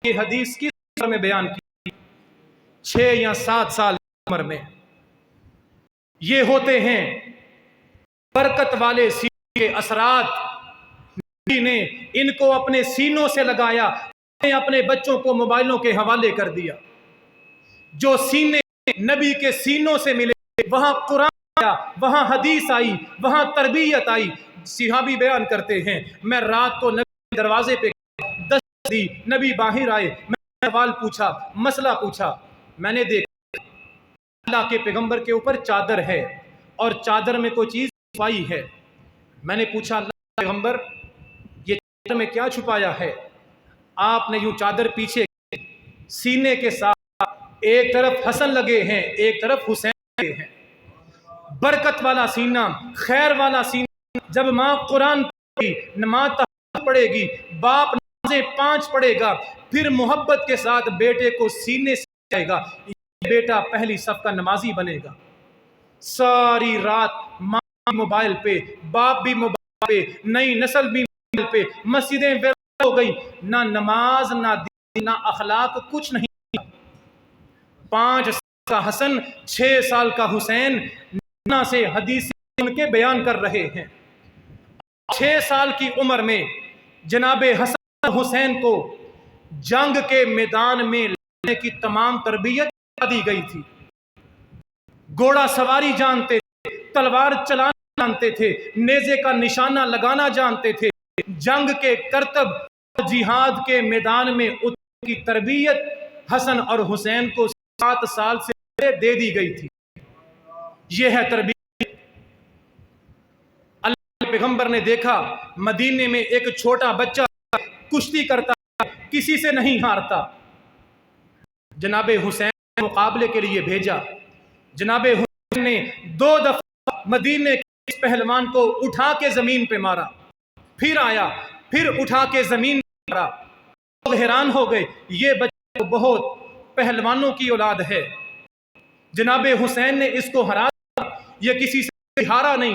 یہ حدیث کس عمر میں بیان کی؟ 6 یا 7 سال کی عمر میں۔ یہ ہوتے ہیں برکت والے سینے کے اثرات۔ نبی نے ان کو اپنے سینوں سے لگایا، اپنے بچوں کو موبائلوں کے حوالے کر دیا۔ جو سینے نبی کے سینوں سے ملے، وہاں قرآن آیا، وہاں حدیث آئی، وہاں تربیت آئی۔ صحابی بیان کرتے ہیں میں رات کو نبی کے دروازے پہ دستک دی، نبی باہر آئے، میں نے سوال پوچھا، مسئلہ پوچھا، میں نے دیکھا اللہ کے پیغمبر کے اوپر چادر ہے اور چادر میں کوئی چیز چھپائی ہے۔ میں نے پوچھا اللہ کے پیغمبر یہ چادر میں کیا چھپایا ہے؟ آپ نے یوں چادر پیچھے سینے کے ساتھ، ایک طرف حسن لگے ہیں، ایک طرف حسین لگے ہیں۔ برکت والا سینہ، خیر والا سینہ۔ جب ماں قرآن پڑھے گی، ماں تہجد پڑھے گی، باپ نمازیں 5 پڑھے گا، پھر محبت کے ساتھ بیٹے کو سینے سے جائے گا، بیٹا پہلی صف کا نمازی بنے گا۔ ساری رات ماں بھی موبائل پہ، باپ بھی موبائل پہ، نئی نسل بھی موبائل پہ، مسجدیں ویران ہو گئی، نہ نماز، نہ دین، نہ اخلاق، کچھ نہیں۔ 5 سال کا حسن، 6 سال کا حسین نانا سے حدیث ان کے بیان کر رہے ہیں۔ 6 سال کی عمر میں جناب حسن حسین کو جنگ کے میدان میں لڑنے کی تمام تربیت دی گئی تھی۔ گھوڑا سواری جانتے تھے، تلوار چلانا جانتے تھے، نیزے کا نشانہ لگانا جانتے تھے۔ جنگ کے کرتب، جہاد کے میدان میں اترنے کی تربیت حسن اور حسین کو 7 سال سے دے دی گئی تھی۔ یہ ہے تربیت۔ اللہ کے پیغمبر نے دیکھا مدینے میں ایک چھوٹا بچہ کشتی کرتا ہے، کسی سے نہیں ہارتا۔ جناب حسین مقابلے کے لیے بھیجا۔ جناب حسین نے 2 دفعہ مدینے کے اس پہلوان کو اٹھا کے زمین پہ مارا، پھر آیا، پھر اٹھا کے زمین پہ مارا۔ لوگ حیران ہو گئے، یہ بچہ بہت پہلوانوں کی اولاد ہے۔ جناب حسین نے اس کو ہرا دیا، یہ کسی سے ہارا نہیں۔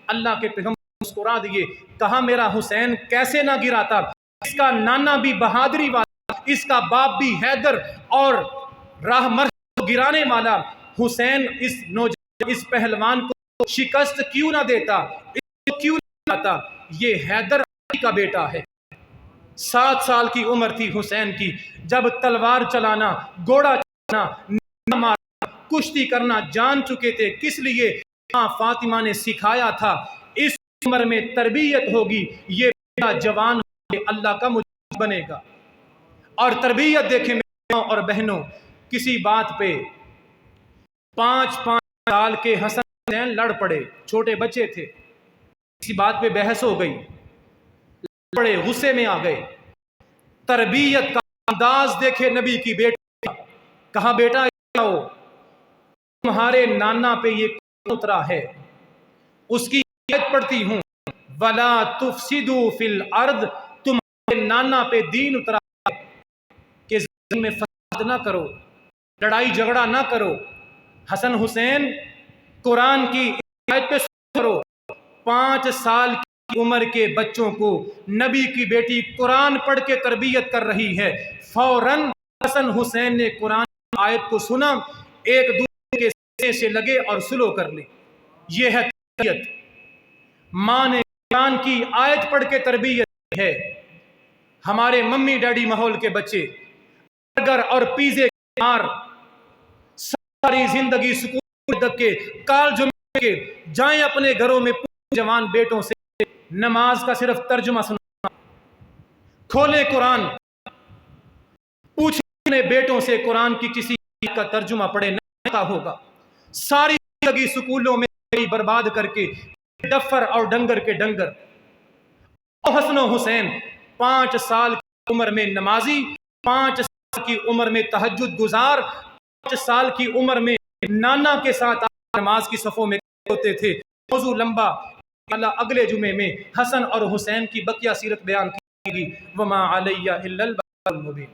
اللہ کے پیغمبر مسکرا دیے، کہا میرا حسین کیسے نہ گراتا، اس کا نانا بھی بہادری والا، اس کا باپ بھی حیدر اور راہ مرز کو گرانے والا۔ حسین اس نوجوان، اس پہلوان کو شکست کیوں نہ دیتا، اس کو کیوں نہ لاتا؟ یہ حیدر علی کا بیٹا ہے۔ 7 سال کی عمر تھی حسین کی جب تلوار چلانا، گھوڑا چلانا، مارنا، کشتی کرنا جان چکے تھے۔ کس لیے؟ ماں فاطمہ نے سکھایا تھا اس عمر میں تربیت ہوگی، یہ بیٹا جوان ہو کے اللہ کا مجاہد بنے گا۔ اور تربیت دیکھیں میرے ماں اور بہنوں، کسی بات پہ 5 سال کے حسن حسین لڑ پڑے، چھوٹے بچے تھے، کسی بات پہ بحث ہو گئی، لڑ پڑے، غصے میں آ گئے۔ تربیت کا انداز دیکھے نبی کی بیٹی، کہا بیٹا آؤ، تمہارے نانا پہ یہ کون اترا ہے؟ اس کی آیت پڑھتی ہوں وَلَا تُفْسِدُوا فِي الْأَرْضِ، تمہارے نانا پہ دین اترا ہے کہ زمین میں فساد نہ کرو، لڑائی جھگڑا نہ کرو۔ حسن حسین قرآن کی آیت پہ کرو۔ 5 سال کی عمر کے بچوں کو نبی کی بیٹی قرآن پڑھ کے تربیت کر رہی ہے۔ فوراً حسن حسین نے قرآن کی آیت کو سنا، ایک دوسرے کے سینے سے لگے اور سلو کر لی۔ یہ ہے تربیت۔ ماں نے قرآن کی آیت پڑھ کے تربیت کی ہے۔ ہمارے ممی ڈیڈی ماحول کے بچے برگر اور پیزے کے مار ساری زندگی سکول دب کے کالجوں کہ جائیں اپنے گھروں میں جوان بیٹوں سے نماز کا صرف ترجمہ سنا، کھولیں قرآن، پوچھیں اپنے بیٹوں سے قرآن کی کسی کا ترجمہ پڑھے، نہیں کا ہوگا۔ ساری زندگی سکولوں میں برباد کر کے ڈفر اور ڈنگر کے ڈنگر۔ حسن و حسین 5 سال کی عمر میں نمازی، 5 سال کی عمر میں تہجد گزار، 5 سال کی عمر میں نانا کے ساتھ نماز کی صفوں میں ہوتے تھے۔ موضوع لمبا، اگلے جمعے میں حسن اور حسین کی بقیہ سیرت بیان کی گی۔ وما علیہ الا البلاغ المبین۔